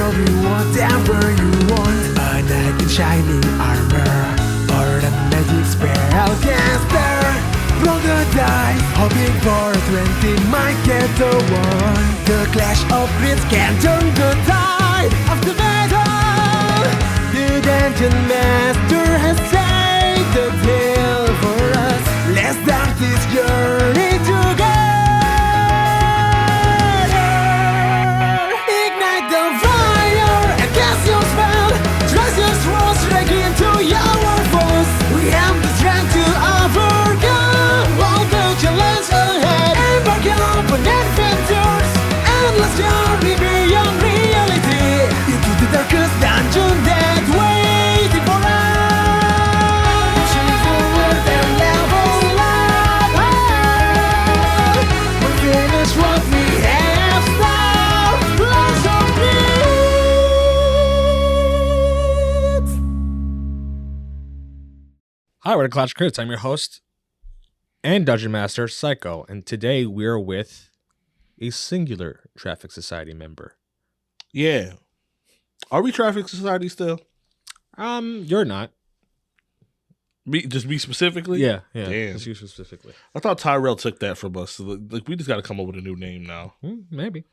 will be whatever you want. A knight in shining armor, or a magic spellcaster. Roll the dice, hoping for a 20 might get the one. The clash of grids can turn the tide of the battle. The dungeon master has saved the tale for us. Let's start this journey together. Ignite the fire and cast your spell. Trust your swords straight into your foes. We have the strength to overcome all the challenges ahead. Embark on adventures, endless journey beyond reality, into the darkest dungeon that waiting for us. Pushing forward and level up. We'll finish what we have started. Lots of needs. Hi, we're the Clash Crits. I'm your host and Dungeon Master, Psycho, and today we're with a singular Traffic Society member. Yeah. Are we Traffic Society still? You're not. Just me specifically? Yeah. Damn. Just you specifically. I thought Tyrell took that from us. So, like, we just got to come up with a new name now. Maybe.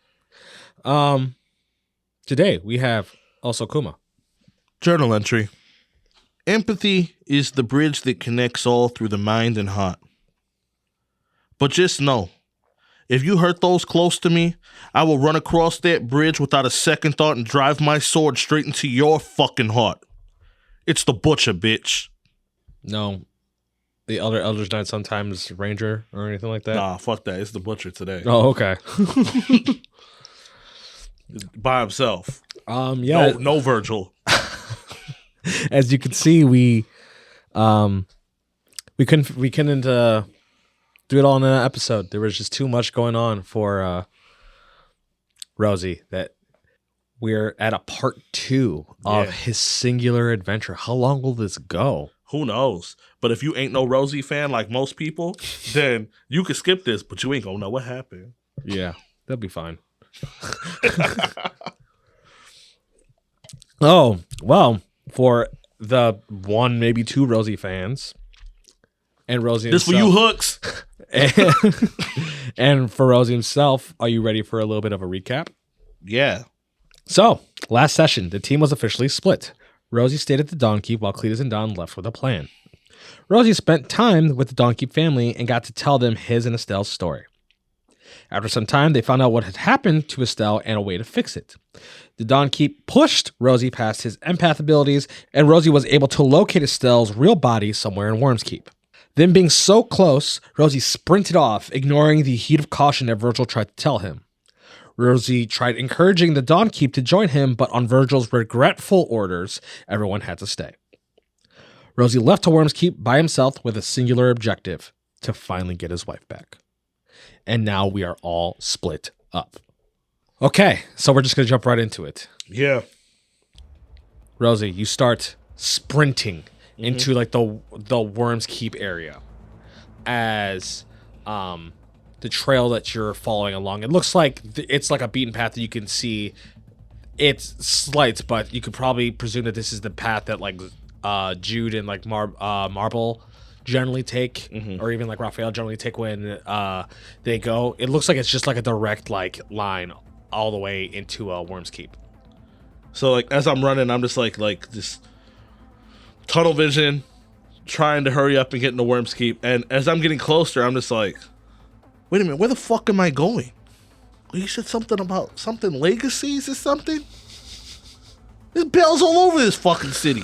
Today we have also Kuma. Journal entry. Empathy is the bridge that connects all through the mind and heart. But just know, if you hurt those close to me, I will run across that bridge without a second thought and drive my sword straight into your fucking heart. It's the butcher, bitch. No, the other Elder's not sometimes Ranger or anything like that. Nah, fuck that. It's the butcher today. Oh, okay. By himself. Yeah. No Virgil. As you can see, we couldn't do it all in an episode. There was just too much going on for Rosie that we're at a part 2 of his singular adventure. How long will this go? Who knows? But if you ain't no Rosie fan like most people, then you can skip this, but you ain't gonna know what happened. Yeah, that'll be fine. Oh, well, for the 1, maybe 2 Rosie fans, and Rosie This for himself, you hooks. and for Rosie himself, are you ready for a little bit of a recap? Yeah. So, last session, the team was officially split. Rosie stayed at the Dawnkeep while Cletus and Don left with a plan. Rosie spent time with the Dawnkeep family and got to tell them his and Estelle's story. After some time, they found out what had happened to Estelle and a way to fix it. The Dawnkeep pushed Rosie past his empath abilities, and Rosie was able to locate Estelle's real body somewhere in Wormskeep. Then being so close, Rosie sprinted off, ignoring the heat of caution that Virgil tried to tell him. Rosie tried encouraging the Dawnkeep to join him, but on Virgil's regretful orders, everyone had to stay. Rosie left to Wormskeep by himself with a singular objective, to finally get his wife back. And now we are all split up. Okay, so we're just going to jump right into it. Yeah. Rosie, you start sprinting into like the Wormskeep area as the trail that you're following along. It looks like it's like a beaten path that you can see. It's slight, but you could probably presume that this is the path that like Jude and like Marble generally take, or even like Raphael generally take when they go. It looks like it's just like a direct like line all the way into Wormskeep. So like as I'm running, I'm just like this tunnel vision, trying to hurry up and get into Wormskeep. And as I'm getting closer, I'm just like, wait a minute, where the fuck am I going? You said something about something legacies or something? There's bells all over this fucking city.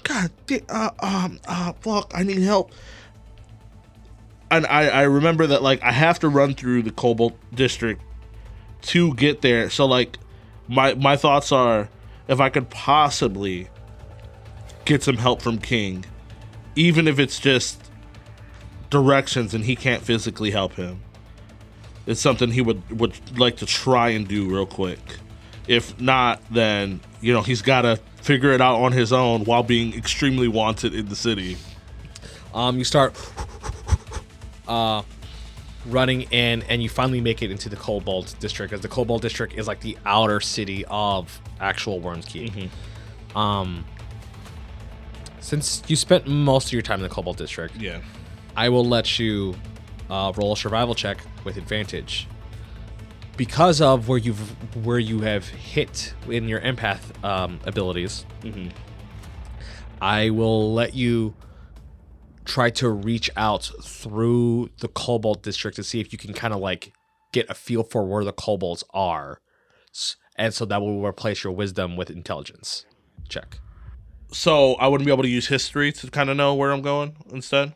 God damn, fuck, I need help. And I remember that, like, I have to run through the Cobalt District to get there. So, like, my thoughts are, if I could possibly get some help from King, even if it's just directions and he can't physically help him, it's something he would like to try and do real quick. If not, then, you know, he's got to figure it out on his own while being extremely wanted in the city. You start running in, and you finally make it into the Kobold District, as the Kobold District is like the outer city of actual Worms Keep. Since you spent most of your time in the Kobold District, Yeah. I will let you roll a survival check with advantage. Because of where you have hit in your empath abilities, I will let you try to reach out through the Kobold District to see if you can kind of like get a feel for where the kobolds are, and so that will replace your wisdom with intelligence check. So I wouldn't be able to use history to kind of know where I'm going instead?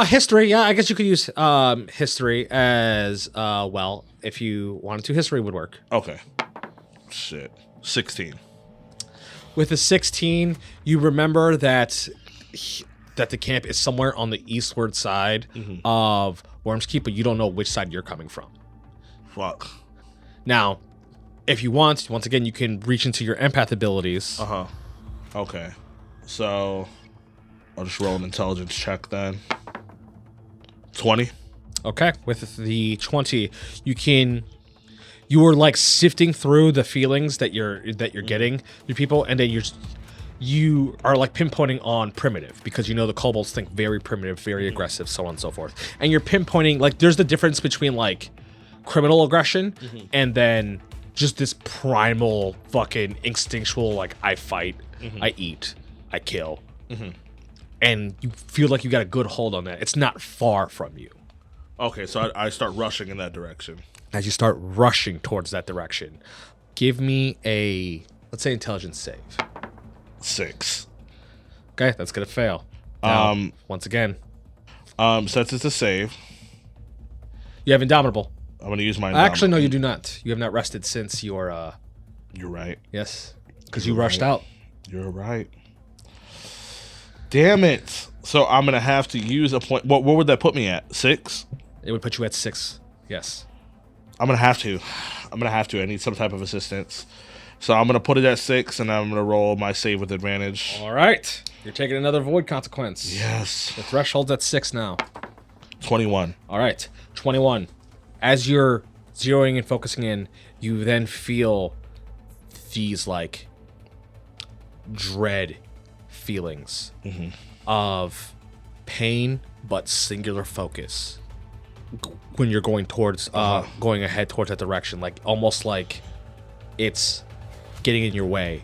History, yeah, I guess you could use history as well. If you wanted to, history would work. Okay. Shit. 16. With a 16, you remember that the camp is somewhere on the eastward side of Worms Keep, but you don't know which side you're coming from. Fuck. Now, if you want, once again, you can reach into your empath abilities. Okay. So I'll just roll an intelligence check then. 20. Okay, with the 20, you are like sifting through the feelings that you're getting through people, and then you are like pinpointing on primitive, because you know the kobolds think very primitive, very aggressive, so on and so forth. And you're pinpointing, like, there's the difference between like criminal aggression and then just this primal fucking instinctual, like, I fight, I eat, I kill. And you feel like you got a good hold on that. It's not far from you. Okay, so I start rushing in that direction. As you start rushing towards that direction, give me a, let's say, intelligence save. 6. Okay, that's gonna fail. Now, once again, Since it's a save, you have Indomitable. I'm gonna use my Actually, no, you do not. You have not rested since your, You're right. yes, because you rushed out. You're right. Damn it. So I'm gonna have to use a point. What would that put me at? 6? It would put you at 6. Yes. I'm gonna have to. I need some type of assistance. So I'm gonna put it at 6, and I'm gonna roll my save with advantage. All right. You're taking another void consequence. Yes. The threshold's at 6 now. 21. All right. 21. As you're zeroing and focusing in, you then feel these like dread feelings of pain but singular focus when you're going towards going ahead towards that direction, like almost like it's getting in your way,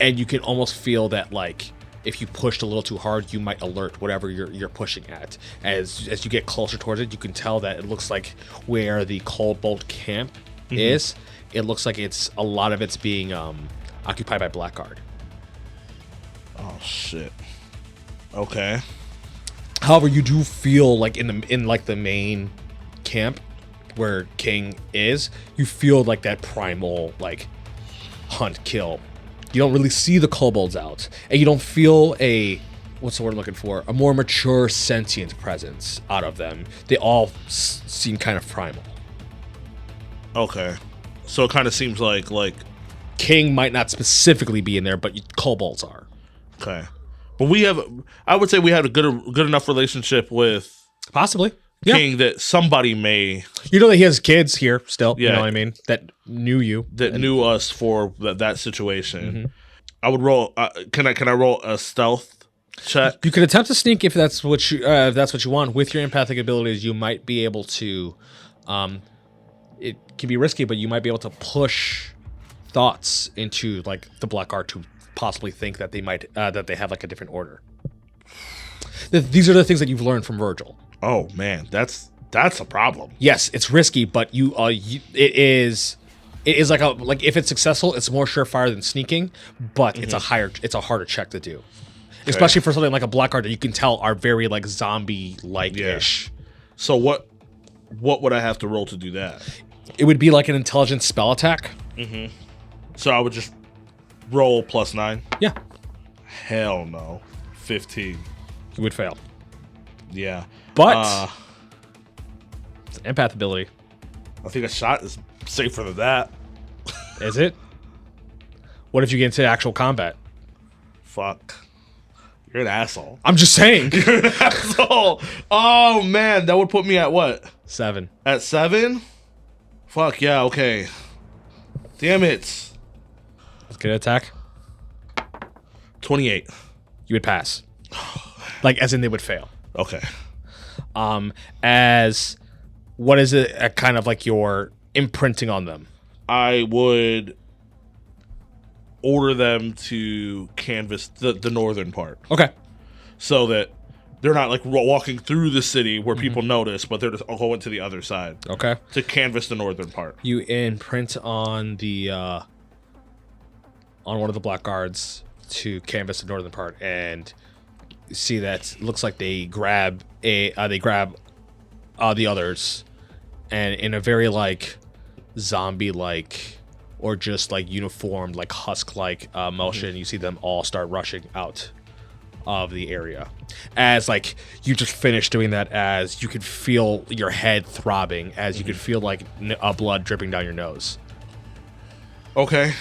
and you can almost feel that, like, if you pushed a little too hard, you might alert whatever you're pushing at. As you get closer towards it, you can tell that it looks like where the Kobold camp is, it looks like it's a lot of it's being occupied by Blackguard. Oh shit. Okay. However, you do feel like in like the main camp where King is, you feel like that primal like hunt kill. You don't really see the kobolds out, and you don't feel what's the word I'm looking for? A more mature, sentient presence out of them. They all seem kind of primal. Okay. So it kind of seems like King might not specifically be in there, but kobolds are. okay. But I would say we have a good enough relationship with Possibly. King that somebody may You know that he has kids here still. Yeah. You know what I mean? That knew you. knew us for that situation. I would roll. Can I roll a stealth check? You could attempt to sneak if that's what you want. With your empathic abilities, you might be able to. It can be risky, but you might be able to push thoughts into like the Blackguard to possibly think that they might that they have like a different order. These are the things that you've learned from Virgil. Oh man, that's a problem. Yes, it's risky, but it is like if it's successful, it's more surefire than sneaking, but it's a harder check to do. Especially for something like a Blackguard that you can tell are very like zombie like ish. So what would I have to roll to do that? It would be like an intelligence spell attack. So I would just roll +9. Yeah, Hell no, 15. you would fail. Yeah, But it's an empath ability. I think a shot is safer than that. Is it? What if you get into actual combat? Fuck, you're an asshole. I'm just saying. You're an asshole. Oh man, that would put me at what? 7. At 7? Fuck yeah, okay. Damn it. Let's get an attack. 28. You would pass. Like, as in they would fail. Okay. As what is it kind of like you're imprinting on them? I would order them to canvass the northern part. Okay. So that they're not like walking through the city where people notice, but they're just going to the other side. Okay. To canvass the northern part. You imprint on the on one of the black guards to canvass the northern part, and see that it looks like they grab the others, and in a very like zombie like or just like uniformed like husk like motion, you see them all start rushing out of the area. As like you just finished doing that, as you could feel your head throbbing, as you could feel like blood dripping down your nose. Okay.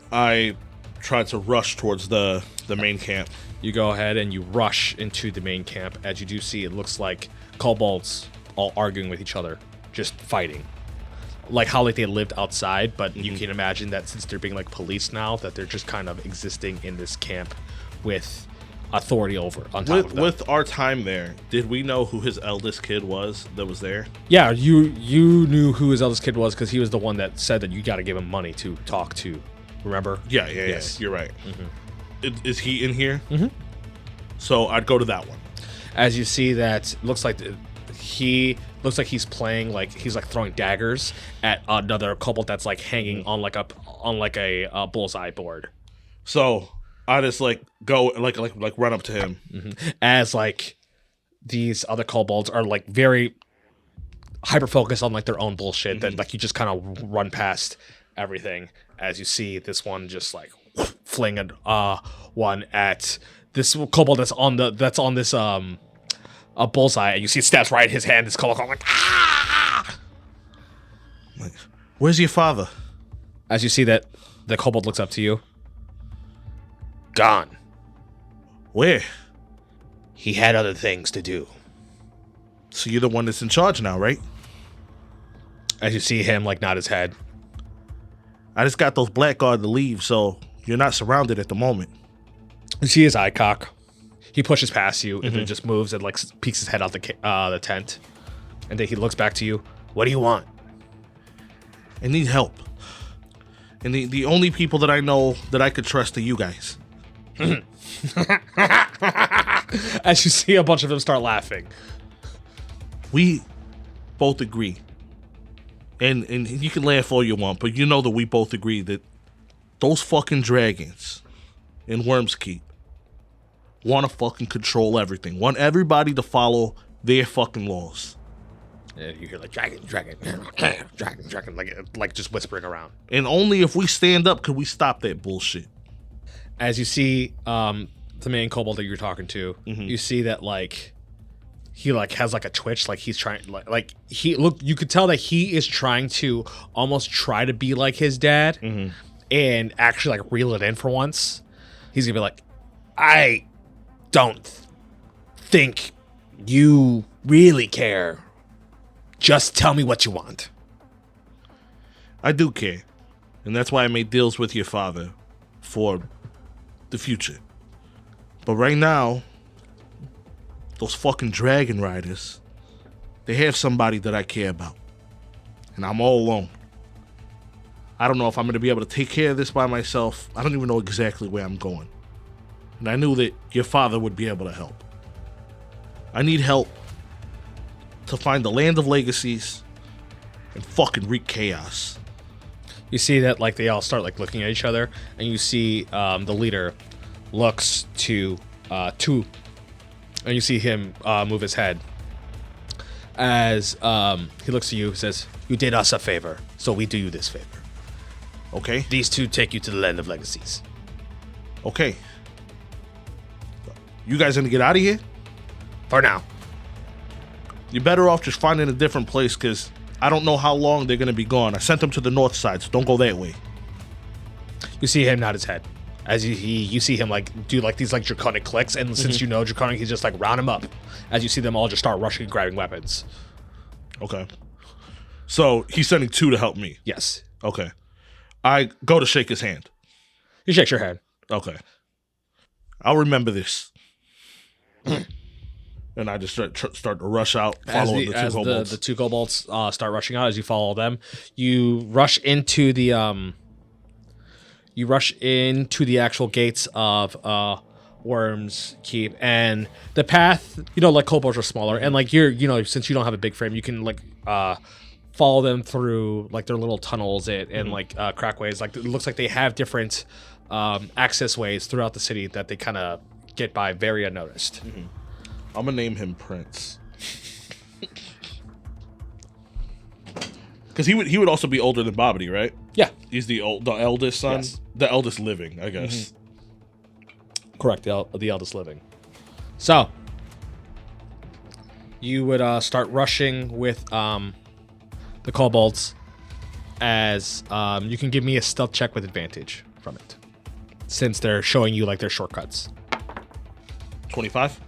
I tried to rush towards the main camp. You go ahead and you rush into the main camp. As you do see, it looks like kobolds all arguing with each other, just fighting. Like how like they lived outside, but you can imagine that since they're being like policed now, that they're just kind of existing in this camp with authority over on top of them. With our time there, did we know who his eldest kid was that was there? Yeah, you knew who his eldest kid was because he was the one that said that you got to give him money to talk to. Remember? Yeah. You're right. Is he in here? So I'd go to that one. As you see that, looks like he's playing like he's like throwing daggers at another kobold that's like hanging on like a bullseye board. So I just like go like run up to him. As like these other kobolds are like very hyper focused on like their own bullshit that like you just kind of run past everything. As you see this one just like fling one at this kobold that's on this a bullseye, and you see it stabs right in his hand. This kobold going like, ah! Like, where's your father? As you see that the kobold looks up to you. Gone. Where? He had other things to do. So you're the one that's in charge now, right? As you see him like nod his head. I just got those blackguard to leave, so you're not surrounded at the moment. You see his eye cock. He pushes past you and then just moves and like peeks his head out the tent. And then he looks back to you. What do you want? I need help. And the only people that I know that I could trust are you guys. As you see a bunch of them start laughing. We both agree. And you can laugh all you want, but you know that we both agree that those fucking dragons in Worm's Keep want to fucking control everything. Want everybody to follow their fucking laws. Yeah, you hear like dragon, like just whispering around. And only if we stand up could we stop that bullshit. As you see the main kobold that you're talking to, you see that like he like has like a twitch, like he's trying like you could tell that he is trying to almost try to be like his dad and actually like reel it in for once. He's gonna be like, I don't think you really care. Just tell me what you want. I do care. And that's why I made deals with your father for the future. But right now, those fucking dragon riders, they have somebody that I care about. And I'm all alone. I don't know if I'm going to be able to take care of this by myself. I don't even know exactly where I'm going. And I knew that your father would be able to help. I need help to find the land of legacies and fucking wreak chaos. You see that like they all start like looking at each other, and you see the leader looks to and you see him move his head as he looks to you and says, you did us a favor, so we do you this favor. Okay? These two take you to the land of legacies. Okay. You guys gonna get out of here? For now. You're better off just finding a different place, because I don't know how long they're gonna be gone. I sent them to the north side, so don't go that way. You see him nod his head. As you see him like do like these like draconic clicks, and since you know draconic, he's just like round him up. As you see them all just start rushing and grabbing weapons. Okay. So he's sending 2 to help me. Yes. Okay. I go to shake his hand. He shakes your hand. Okay. I'll remember this. And I just start to rush out, following the 2 kobolds. The 2 kobolds start rushing out as you follow them. You rush into the actual gates of Worm's Keep, and the path, like kobolds are smaller, and like since you don't have a big frame, you can like follow them through like their little tunnels and like crackways. Like it looks like they have different access ways throughout the city that they kind of get by very unnoticed. I'm gonna name him Prince, because he would also be older than Bobbity, right? Yeah, he's the eldest son, yes. The eldest living, I guess. Correct, the eldest living. So you would start rushing with the kobolds, as you can give me a stealth check with advantage from it, since they're showing you like their shortcuts. 25.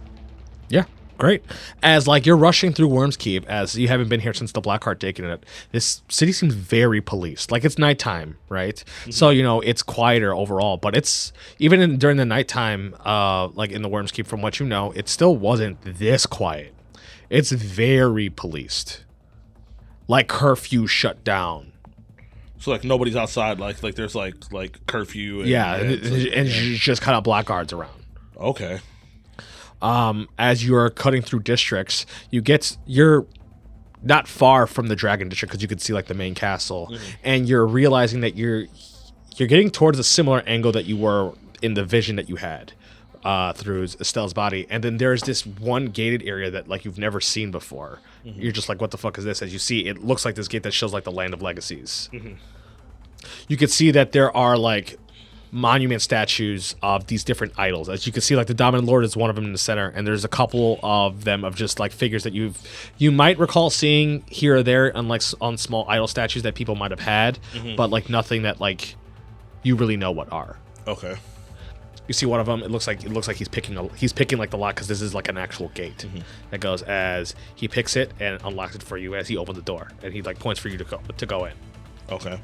Yeah, great. As like you're rushing through Worm's Keep, as you haven't been here since the Blackheart taken it, this city seems very policed. Like it's nighttime, right? So it's quieter overall, but it's even during the nighttime, like in the Worm's Keep, from what you know, it still wasn't this quiet. It's very policed, like curfew shut down. So like nobody's outside, like there's like curfew. And just kind of blackguards around. Okay. As you're cutting through districts, you're not far from the Dragon District, because you can see like the main castle, and you're realizing that you're getting towards a similar angle that you were in the vision that you had through Estelle's body. And then there's this one gated area that like you've never seen before. You're just like, what the fuck is this? As you see, it looks like this gate that shows like the Land of Legacies. You can see that there are like monument statues of these different idols. As you can see, like the Dominant Lord is one of them in the center, and there's a couple of them of just like figures that you might recall seeing here or there on like on small idol statues that people might have had, but like nothing that like you really know what are. Okay. You see one of them. It looks like he's picking like the lock, because this is like an actual gate that goes, as he picks it and unlocks it for you as he opens the door, and he like points for you to go in. Okay.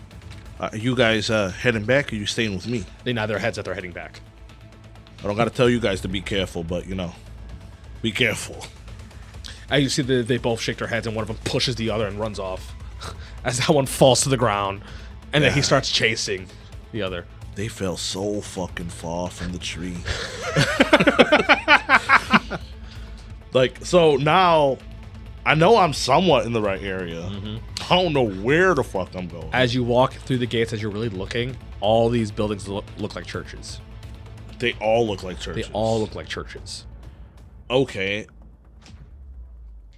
You guys heading back, or you staying with me? They nod their heads that they're heading back. I don't got to tell you guys to be careful, but be careful. As you see, they both shake their heads, and one of them pushes the other and runs off, as that one falls to the ground, and then he starts chasing the other. They fell so fucking far from the tree. Like, so now I know I'm somewhat in the right area. I don't know where the fuck I'm going. As you walk through the gates, as you're really looking, all these buildings look like churches. They all look like churches. They all look like churches. Okay.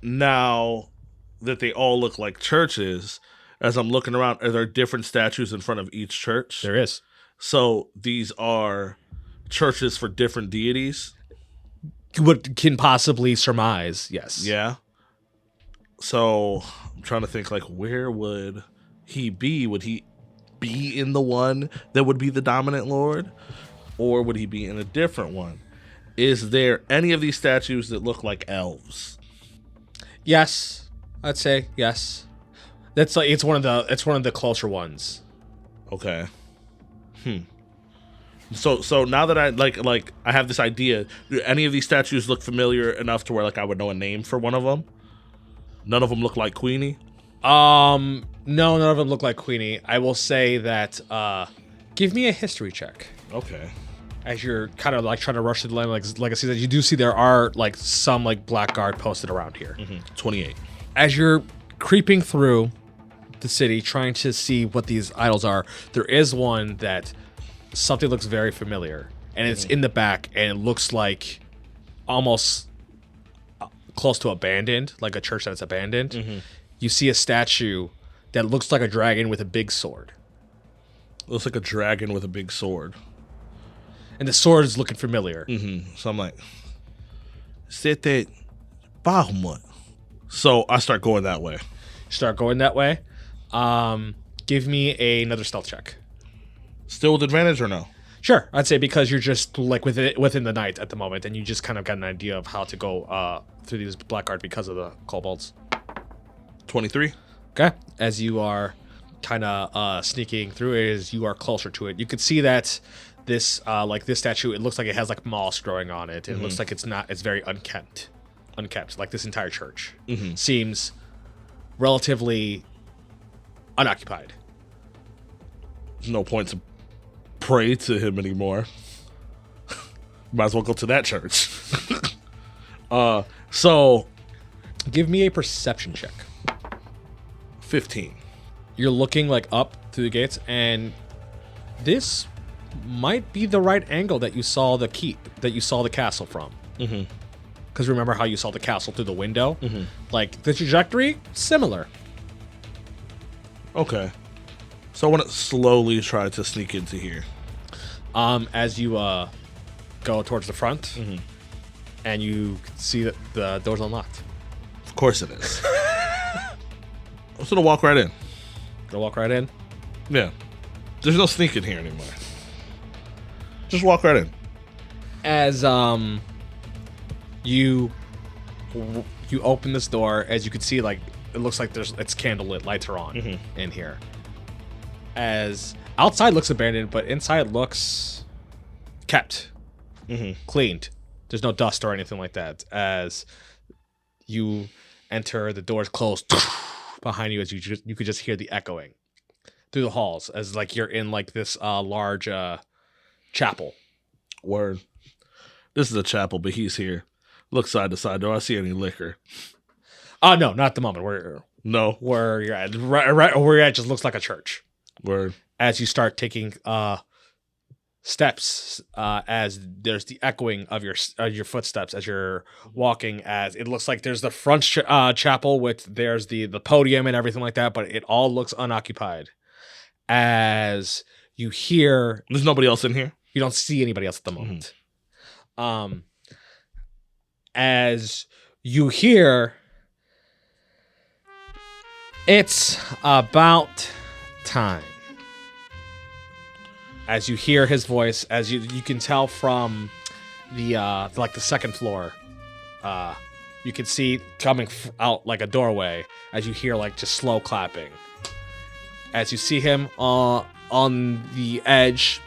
Now that they all look like churches, as I'm looking around, are there different statues in front of each church? There is. So these are churches for different deities? What can possibly surmise, yes. Yeah. So I'm trying to think, like, where would he be? Would he be in the one that would be the Dominant Lord? Or would he be in a different one? Is there any of these statues that look like elves? Yes. I'd say yes. That's like it's one of the closer ones. Okay. So now that I like I have this idea, do any of these statues look familiar enough to where like I would know a name for one of them? None of them look like Queenie? No, none of them look like Queenie. I will say that give me a history check. Okay. As you're kind of like trying to rush to the Land of Legacies, you do see there are like some like blackguard posted around here. 28. As you're creeping through the city trying to see what these idols are, there is one that something looks very familiar, and it's in the back, and it looks like almost close to abandoned, like a church that's abandoned. You see a statue that looks like a dragon with a big sword. Looks like a dragon with a big sword. And the sword is looking familiar. So I'm like, said that Bahamut. So I start going that way. Start going that way. Give me another stealth check. Still with advantage or no? Sure, I'd say, because you're just like within the night at the moment, and you just kind of got an idea of how to go through these blackguard because of the kobolds. 23. Okay. As you are kind of sneaking through it, as you are closer to it, you can see that this this statue, it looks like it has like moss growing on it. And it looks like it's very unkempt. Like this entire church seems relatively unoccupied. There's no point to pray to him anymore. Might as well go to that church. So give me a perception check. 15. You're looking like up through the gates, and this might be the right angle that you saw the castle from. Because remember how you saw the castle through the window? Like the trajectory, similar. Okay. So I want to slowly try to sneak into here. As you go towards the front, and you see that the door's unlocked. Of course it is. I'm just gonna walk right in. Gonna walk right in? Yeah. There's no sneaking here anymore. Just walk right in. As you open this door, as you can see, like it looks like it's candlelit, lights are on in here. As outside looks abandoned, but inside looks kept, cleaned. There's no dust or anything like that. As you enter, the doors closed behind you, as you could just hear the echoing through the halls, as like you're in like this large chapel. Word. This is a chapel, but he's here. Look side to side. Do I see any liquor? No, not at the moment. Where you're at, right where you're at, just looks like a church. Word. As you start taking steps, as there's the echoing of your footsteps as you're walking, as it looks like there's the front chapel with there's the podium and everything like that, but it all looks unoccupied. As you hear, there's nobody else in here. You don't see anybody else at the moment. As you hear, it's about time. As you hear his voice, as you can tell from the the second floor, you can see coming out like a doorway. As you hear like just slow clapping. As you see him on the edge.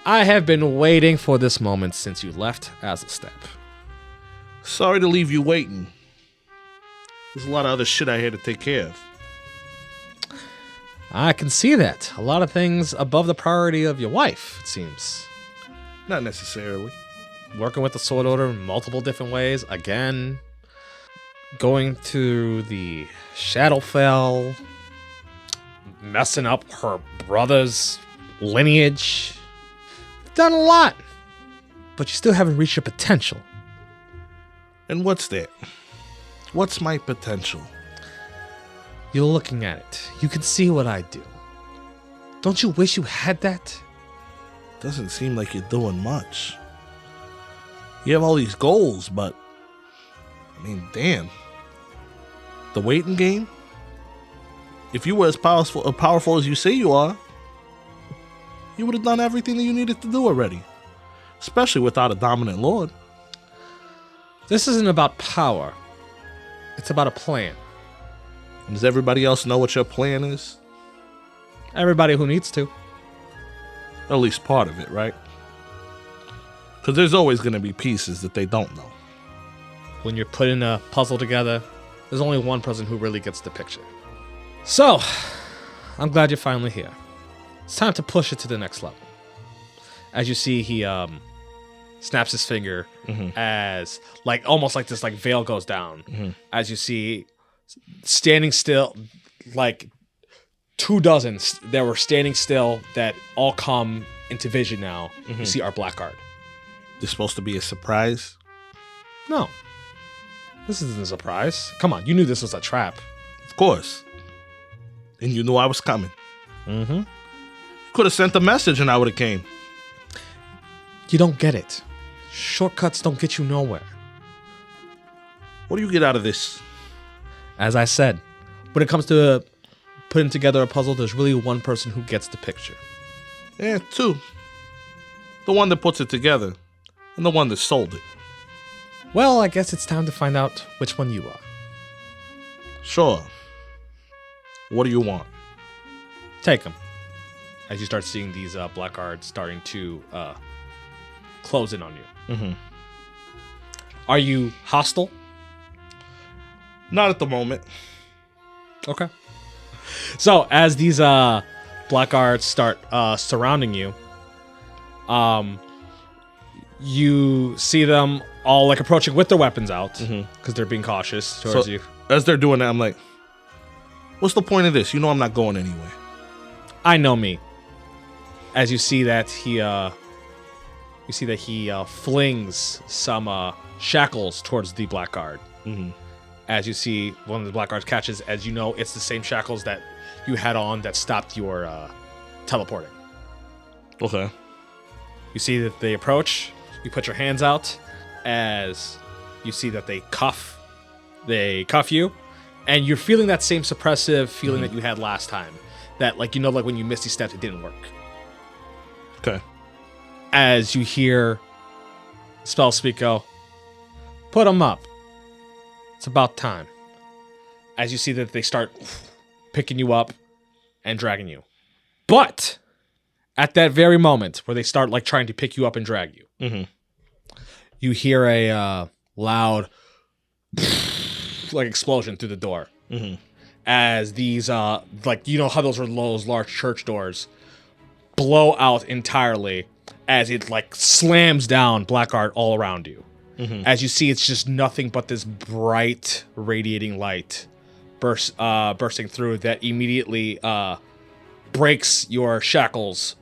I have been waiting for this moment since you left as a step. Sorry to leave you waiting. There's a lot of other shit I had to take care of. I can see that. A lot of things above the priority of your wife, it seems. Not necessarily. Working with the Sword Order in multiple different ways. Again, going to the Shadowfell, messing up her brother's lineage. Done a lot, but you still haven't reached your potential. And what's that? What's my potential? You're looking at it. You can see what I do. Don't you wish you had that? Doesn't seem like you're doing much. You have all these goals, but I mean, damn. The waiting game? If you were as powerful as you say you are, you would have done everything that you needed to do already. Especially without a dominant lord. This isn't about power. It's about a plan. Does everybody else know what your plan is? Everybody who needs to. At least part of it, right? Because there's always going to be pieces that they don't know. When you're putting a puzzle together, there's only one person who really gets the picture. So, I'm glad you're finally here. It's time to push it to the next level. As you see, he snaps his finger as like almost like this like veil goes down. As you see, standing still, like 24 that were standing still that all come into vision now. You see our Blackguard. This supposed to be a surprise? No, this isn't a surprise. Come on, you knew this was a trap. Of course. And you knew I was coming. You could have sent a message and I would have came. You don't get it. Shortcuts don't get you nowhere. What do you get out of this? As I said, when it comes to putting together a puzzle, there's really one person who gets the picture. Yeah, two. The one that puts it together and the one that sold it. Well, I guess it's time to find out which one you are. Sure. What do you want? Take them. As you start seeing these black guards starting to close in on you. Mm-hmm. Are you hostile? Not at the moment. Okay. So as these black guards start surrounding you, you see them all like approaching with their weapons out because they're being cautious towards you. As they're doing that, I'm like, what's the point of this? You know I'm not going anywhere. I know me. As you see that he flings some shackles towards the black guard. Mm-hmm. As you see one of the black guards catches, as you know, it's the same shackles that you had on that stopped your teleporting. Okay. You see that they approach. You put your hands out as you see that they cuff you, and you're feeling that same suppressive feeling that you had last time. That, like, you know, like when you misty stepped, it didn't work. Okay. As you hear Spell Speak go, put them up. It's about time. As you see that they start picking you up and dragging you. But at that very moment where they start like trying to pick you up and drag you, you hear a loud like explosion through the door. As these like, you know how those large church doors blow out entirely as it like slams down black art all around you. As you see, it's just nothing but this bright radiating light bursting through that immediately breaks your shackles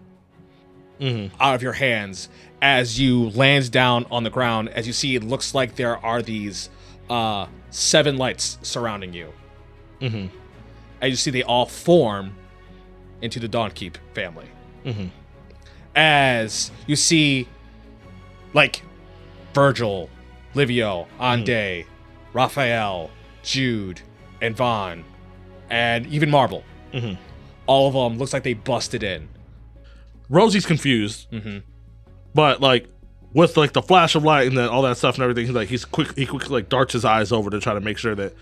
out of your hands as you land down on the ground. As you see, it looks like there are these 7 lights surrounding you. As you see, they all form into the Dawnkeep family. As you see, like, Virgil, Livio, Ande, Raphael, Jude, and Vaughn, and even Marble. All of them looks like they busted in. Rosie's confused, but like with like the flash of light and then all that stuff and everything, he quickly like darts his eyes over to try to make sure that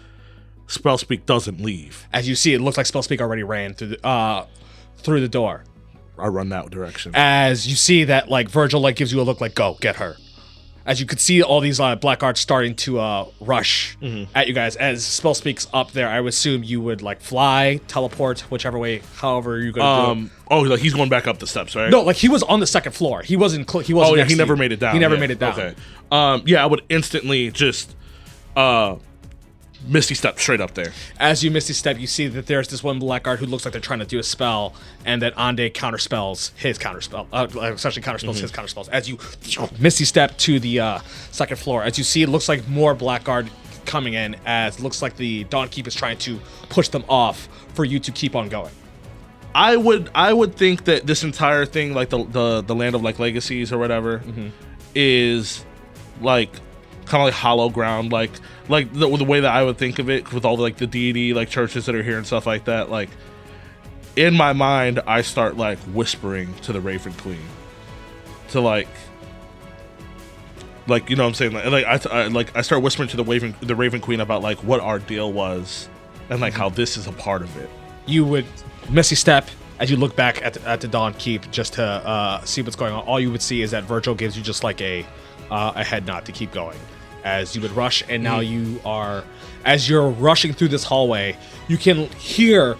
Spellspeak doesn't leave. As you see, it looks like Spellspeak already ran through the door. I run that direction. As you see that, like, Virgil like gives you a look like, go, get her. As you could see all these black arts starting to rush at you guys. As Spellspeak's up there, I would assume you would like fly, teleport, whichever way, however you're going to do it. Oh, like he's going back up the steps, right? No, like he was on the second floor. He wasn't. He wasn't. Oh, yeah, next he to never you. made it down. He never made it down. Okay. Yeah, I would instantly just Misty step straight up there. As you Misty step, you see that there's this one blackguard who looks like they're trying to do a spell, and that Ande counterspells his counterspell. Essentially counterspells his counterspells. As you Misty step to the second floor, as you see, it looks like more blackguard coming in. As it looks like the Dawnkeep is trying to push them off for you to keep on going. I would think that this entire thing, like the land of like legacies or whatever, is like kind of like hollow ground, like the way that I would think of it, with all like the deity like churches that are here and stuff like that. Like in my mind, I start like whispering to the Raven Queen, to like you know what I'm saying, I start whispering to the Raven Queen about like what our deal was and like how this is a part of it. You would Misty step as you look back at the Dawnkeep just to see what's going on. All you would see is that Virgil gives you just like a head nod to keep going. As you would rush, and now you are, as you're rushing through this hallway, you can hear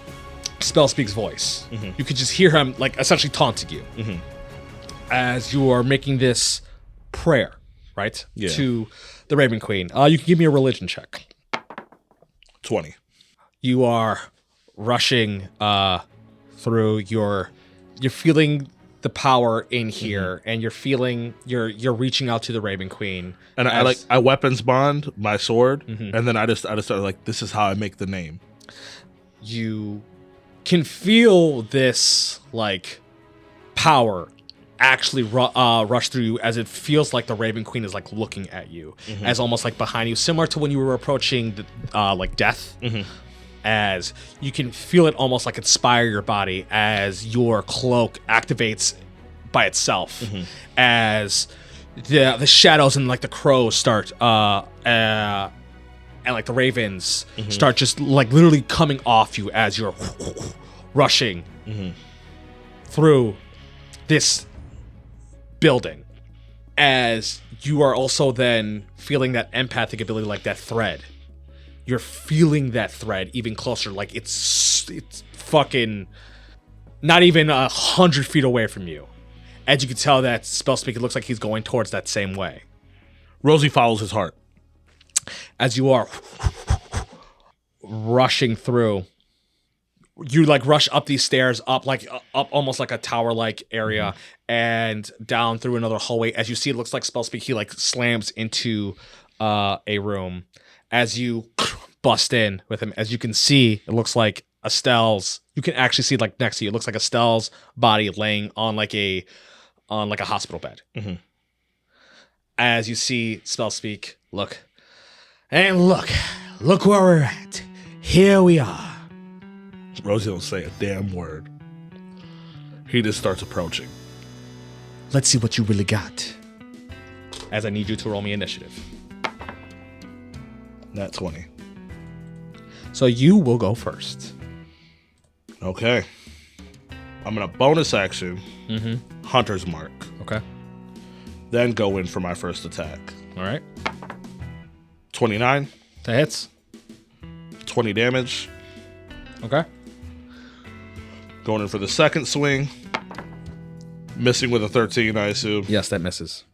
Spellspeak's voice. You could just hear him, like, essentially taunting you. As you are making this prayer, right? Yeah. To the Raven Queen. You can give me a religion check. 20. You are rushing through you're feeling the power in here, and you're feeling you're reaching out to the Raven Queen, and I weapons bond my sword, and then I just started like, this is how I make the name. You can feel this like power actually rush through you, as it feels like the Raven Queen is like looking at you, as almost like behind you, similar to when you were approaching the, like death. As you can feel it almost like inspire your body as your cloak activates by itself, as the shadows and like the crows start and like the ravens start just like literally coming off you as you're rushing through this building, as you are also then feeling that empathic ability, like that thread. You're feeling that thread even closer, like it's fucking not even 100 feet away from you. As you can tell, that spell speak, it looks like he's going towards that same way. Rosie follows his heart. As you are rushing through, you like rush up these stairs, up almost like a tower-like area, and down through another hallway. As you see, it looks like spell speak, he like slams into a room. As you bust in with him, as you can see, it looks like Estelle's. You can actually see like next to you, it looks like Estelle's body laying on like a hospital bed. As you see spell speak, look where we're at. Here we are. Rosie don't say a damn word. He just starts approaching. Let's see what you really got. As I need you to roll me initiative. Nat 20. So you will go first. Okay. I'm going to bonus action Hunter's Mark. Okay. Then go in for my first attack. All right. 29. That hits. 20 damage. Okay. Going in for the second swing. Missing with a 13, I assume. Yes, that misses.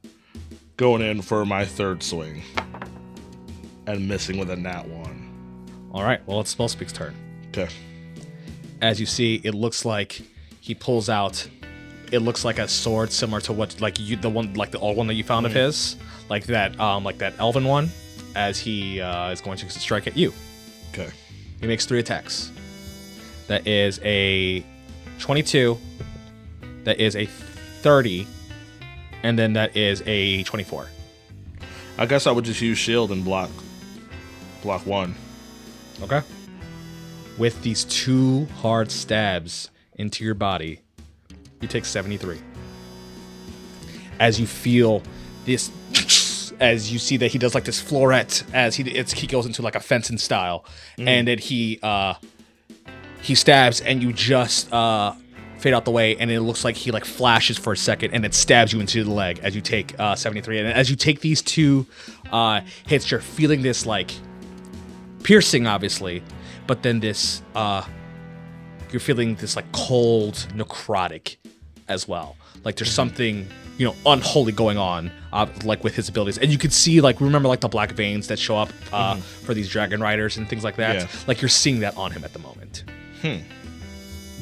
Going in for my third swing. And missing with a nat 1. All right. Well, it's spell speak's turn. Okay. As you see, it looks like he pulls out. It looks like a sword similar to what the old one that you found of his, like that elven one. As he is going to strike at you. Okay. He makes 3 attacks. That is a 22. That is a 30. And then that is a 24. I guess I would just use shield and block 1. Okay. With these 2 hard stabs into your body, you take 73. As you feel this, as you see that he does like this floret, as he goes into like a fencing style, and then he stabs, and you just fade out the way, and it looks like he like flashes for a second, and it stabs you into the leg as you take 73. And as you take these 2 hits, you're feeling this like piercing, obviously, but then this you're feeling this like cold necrotic as well. Like there's something, unholy going on, like with his abilities. And you can see, like, remember like the black veins that show up for these dragon riders and things like that? Yeah. Like you're seeing that on him at the moment.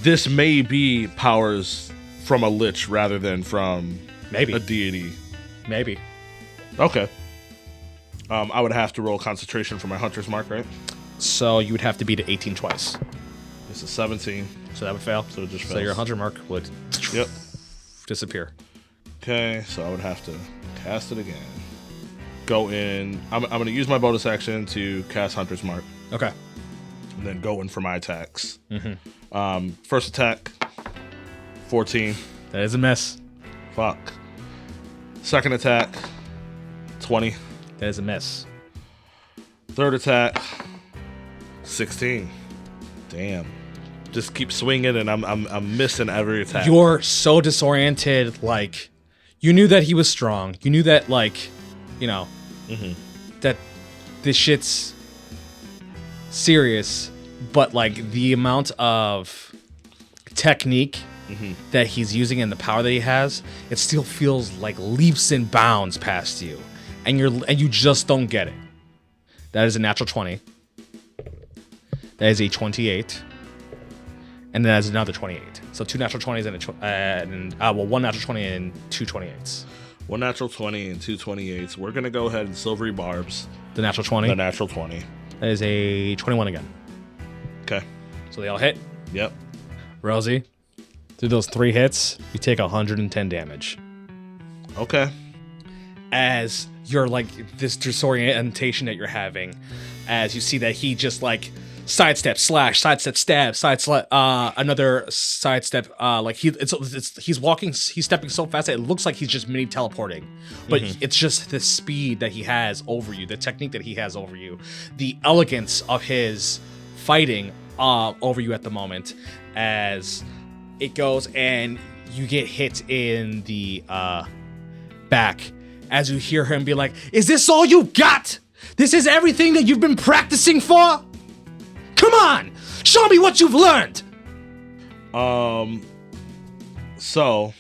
This may be powers from a lich rather than from Maybe. a deity. Maybe. Okay. I would have to roll concentration for my Hunter's Mark, right? So you would have to beat it 18 twice. This is 17. So that would fail. So it just So fails. your 100 mark would Yep. disappear. Okay, so I would have to cast it again. Go in. I'm going to use my bonus action to cast Hunter's Mark. Okay. And then go in for my attacks. First attack, 14. That is a miss. Fuck. Second attack, 20. That is a miss. Third attack, 16. Damn. Just keep swinging, and I'm missing every attack. You're so disoriented. Like, you knew that he was strong. You knew that, like, that this shit's serious. But, like, the amount of technique that he's using and the power that he has, it still feels like leaps and bounds past you. And you just don't get it. That is a natural 20. That is a 28. And then that's another 28. So 2 natural 20s and 1 natural 20 and 2 28s. 1 natural 20 and 2 28s. We're going to go ahead and silvery barbs. The natural 20. The natural 20. That is a 21 again. Okay. So they all hit. Yep. Rosie, through those 3 hits, you take 110 damage. Okay. As you're like this disorientation that you're having, as you see that he just like sidestep, slash, sidestep, stab, another sidestep. Like he's walking, he's stepping so fast that it looks like he's just mini teleporting, but it's just the speed that he has over you, the technique that he has over you, the elegance of his fighting over you at the moment as it goes, and you get hit in the back as you hear him be like, "Is this all you got? This is everything that you've been practicing for? Come on, show me what you've learned." So,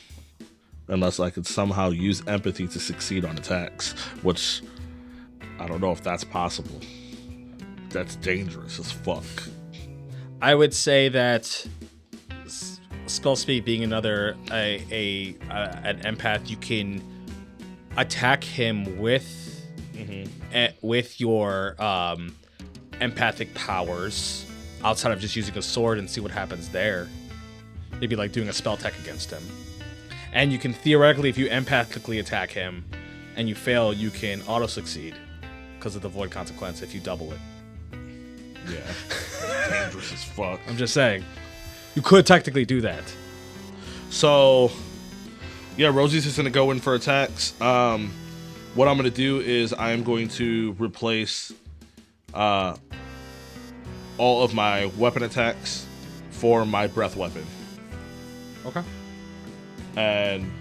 unless I could somehow use empathy to succeed on attacks, which I don't know if that's possible. That's dangerous as fuck. I would say that spell speak being another an empath, you can attack him with your empathic powers outside of just using a sword and see what happens there. Maybe like doing a spell tech against him. And you can theoretically, if you empathically attack him and you fail, you can auto succeed because of the void consequence if you double it. Yeah. Dangerous as fuck. I'm just saying. You could technically do that. So, yeah, Rosie's just gonna go in for attacks. What I'm gonna do is I'm going to replace all of my weapon attacks for my breath weapon. Okay. And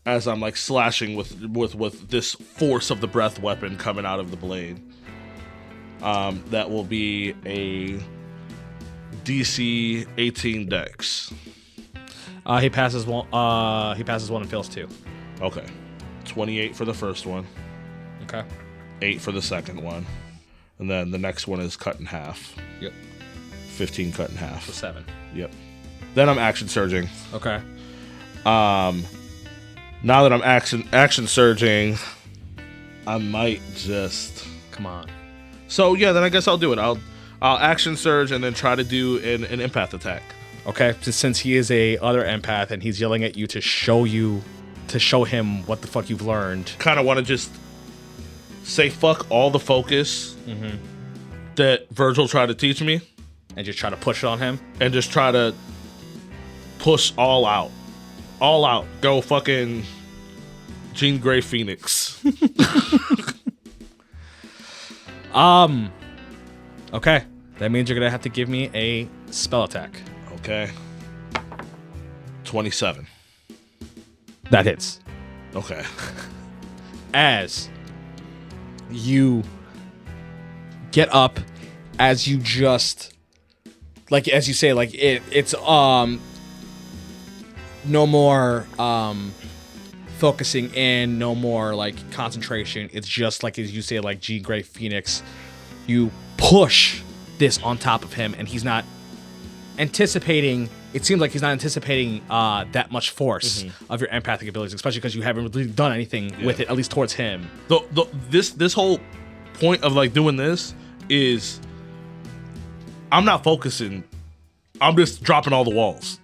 as I'm like slashing with this force of the breath weapon coming out of the blade, that will be a DC 18 Dex. He passes one. He passes one and fails two. Okay. 28 for the first one. Okay. 8 for the second one. And then the next one is cut in half. Yep. 15 cut in half. So 7. Yep. Then I'm action surging. Okay. Now that I'm action surging, I might just... Come on. So yeah, then I guess I'll do it. I'll action surge and then try to do an empath attack. Okay. Since he is a other empath and he's yelling at you to show him what the fuck you've learned. Kind of want to just say fuck all the focus that Virgil tried to teach me. And just try to push it on him. And just try to push all out. All out. Go fucking Jean Grey Phoenix. Okay. That means you're gonna have to give me a spell attack. Okay. 27. That hits. Okay. As you get up, as you just like as you say, like it's no more focusing in, no more like concentration. It's just like as you say, like Jean Grey Phoenix. You push this on top of him, and he's not anticipating. It seems like he's not anticipating that much force of your empathic abilities, especially because you haven't really done anything with it, at least towards him. This whole point of like doing this is I'm not focusing. I'm just dropping all the walls.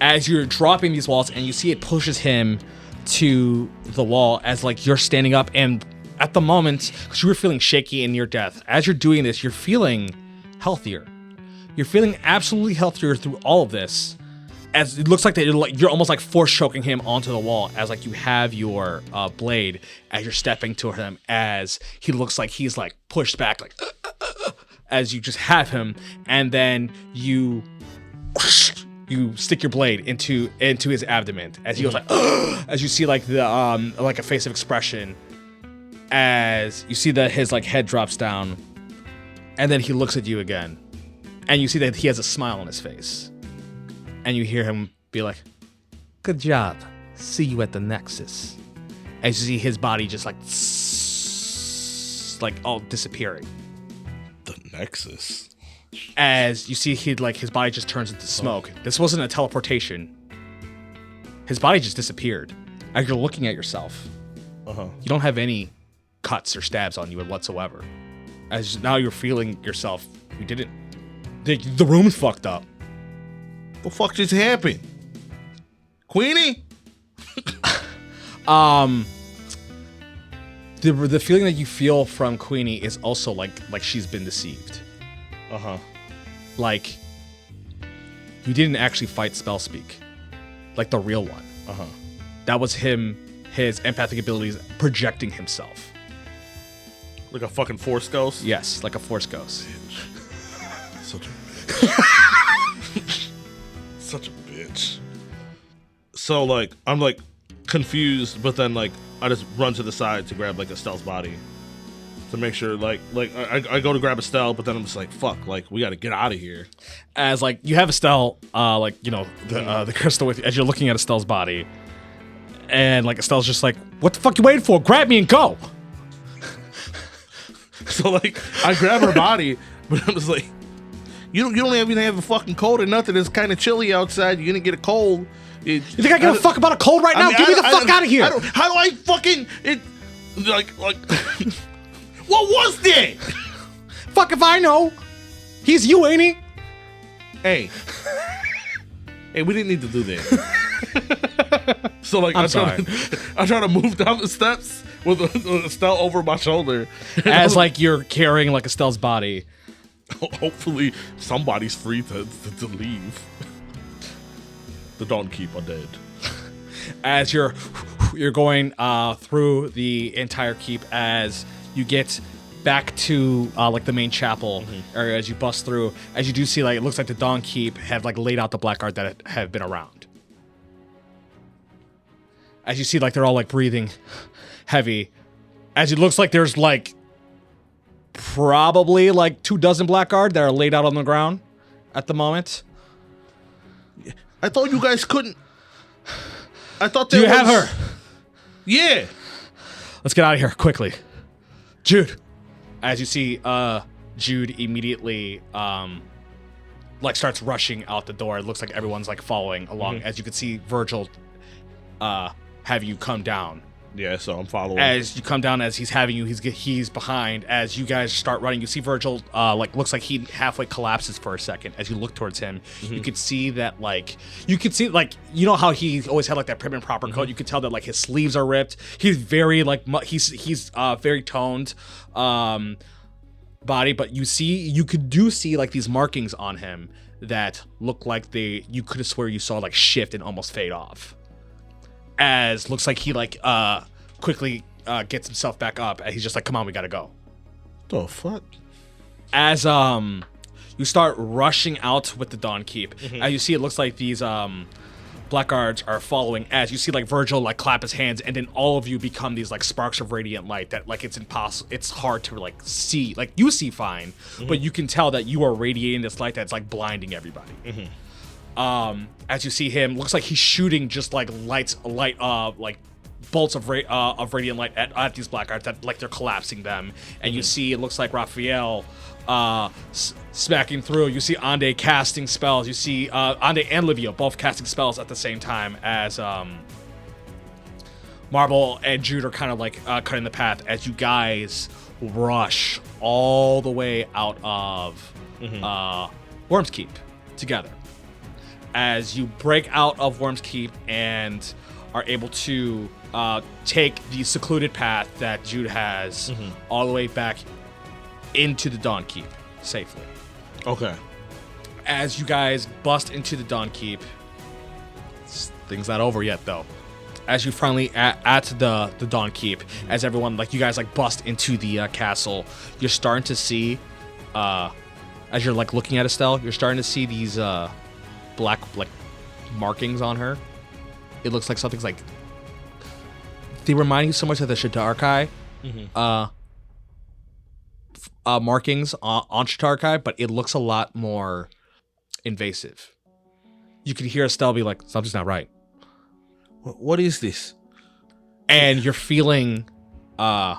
As you're dropping these walls, and you see it pushes him to the wall as like you're standing up, and at the moment, because you were feeling shaky in your death, as you're doing this, you're feeling healthier. You're feeling absolutely healthier through all of this, as it looks like that you're almost like force choking him onto the wall, as like you have your blade as you're stepping to him, as he looks like he's like pushed back, like as you just have him, and then you stick your blade into his abdomen, as he goes like as you see like the like a face of expression, as you see that his like head drops down, and then he looks at you again. And you see that he has a smile on his face. And you hear him be like, "Good job. See you at the Nexus." As you see his body just like all disappearing. The Nexus? As you see his body just turns into smoke. This wasn't a teleportation. His body just disappeared. As you're looking at yourself, you don't have any cuts or stabs on you whatsoever. As now you're feeling yourself, you didn't. The room's fucked up. What the fuck just happened? Queenie? The feeling that you feel from Queenie is also like she's been deceived. Like, you didn't actually fight spell speak, like the real one. That was him, his empathic abilities projecting himself. Like a fucking force ghost? Yes, like a force ghost. Such a bitch. Such a bitch. So, like, I'm, like, confused, but then, like, I just run to the side to grab, like, Estelle's body. To make sure, like I go to grab Estelle, but then I'm just like, fuck, like, we gotta get out of here. As, like, you have Estelle, like, you know, the crystal with you, as you're looking at Estelle's body. And, like, Estelle's just like, what the fuck you waiting for? Grab me and go! So, like, I grab her body, but I'm just like, you don't even have a fucking cold or nothing. It's kind of chilly outside. You're gonna get a cold. You think I give a fuck about a cold right now? Get me the fuck out of here! How do I fucking like what was that? Fuck if I know. He's you, ain't he? Hey, we didn't need to do that. So, like, I try to move down the steps with Estelle over my shoulder. As, like, you're carrying, like, Estelle's body. Hopefully somebody's free to leave. The Dawn Keep are dead. As you're going through the entire keep, as you get back to like the main chapel, or as you bust through, as you do see, like, it looks like the Dawn Keep have, like, laid out the blackguard that have been around. As you see, like, they're all, like, breathing heavy. As it looks like there's, like, probably, like, 24 blackguard that are laid out on the ground at the moment. I thought you guys couldn't. I thought Do you have her? Yeah. Let's get out of here quickly. Jude. As you see, Jude immediately like starts rushing out the door. It looks like everyone's, like, following along. As you can see Virgil have you come down. Yeah, so I'm following. As you come down, as he's having you, he's behind. As you guys start running, you see Virgil, like, looks like he halfway collapses for a second. As you look towards him, you could see that, like, you know how he always had, like, that prim and proper coat. You could tell that, like, his sleeves are ripped. He's very, like, he's very toned body, but you could see, like, these markings on him that look like you could have swear you saw, like, shift and almost fade off. As looks like he, like, quickly gets himself back up, and he's just like, come on, we gotta go. The fuck? As you start rushing out with the Dawn Keep, as you see, it looks like these blackguards are following. As you see, like, Virgil, like, clap his hands, and then all of you become these, like, sparks of radiant light that, like, it's impossible, it's hard to, like, see. Like, you see fine, but you can tell that you are radiating this light that's, like, blinding everybody. As you see him, looks like he's shooting just, like, like bolts of radiant light at these blackguards that, like, they're collapsing them. And you see, it looks like Raphael smacking through. You see Ande casting spells. You see Ande and Livia both casting spells at the same time, as Marble and Jude are kind of, like, cutting the path as you guys rush all the way out of Worm's Keep together. As you break out of Worm's Keep and are able to take the secluded path that Jude has all the way back into the Dawn Keep safely. Okay. As you guys bust into the Dawn Keep, things not over yet, though. As you finally at the Dawn Keep, as everyone, like, you guys, like, bust into the castle, you're starting to see, as you're, like, looking at Estelle, you're starting to see these black, like, markings on her. It looks like something's, like, they remind you so much of the Shidarkai markings on Shidarkai, but it looks a lot more invasive. You can hear Estelle be like, something's not right. What is this? And you're feeling you're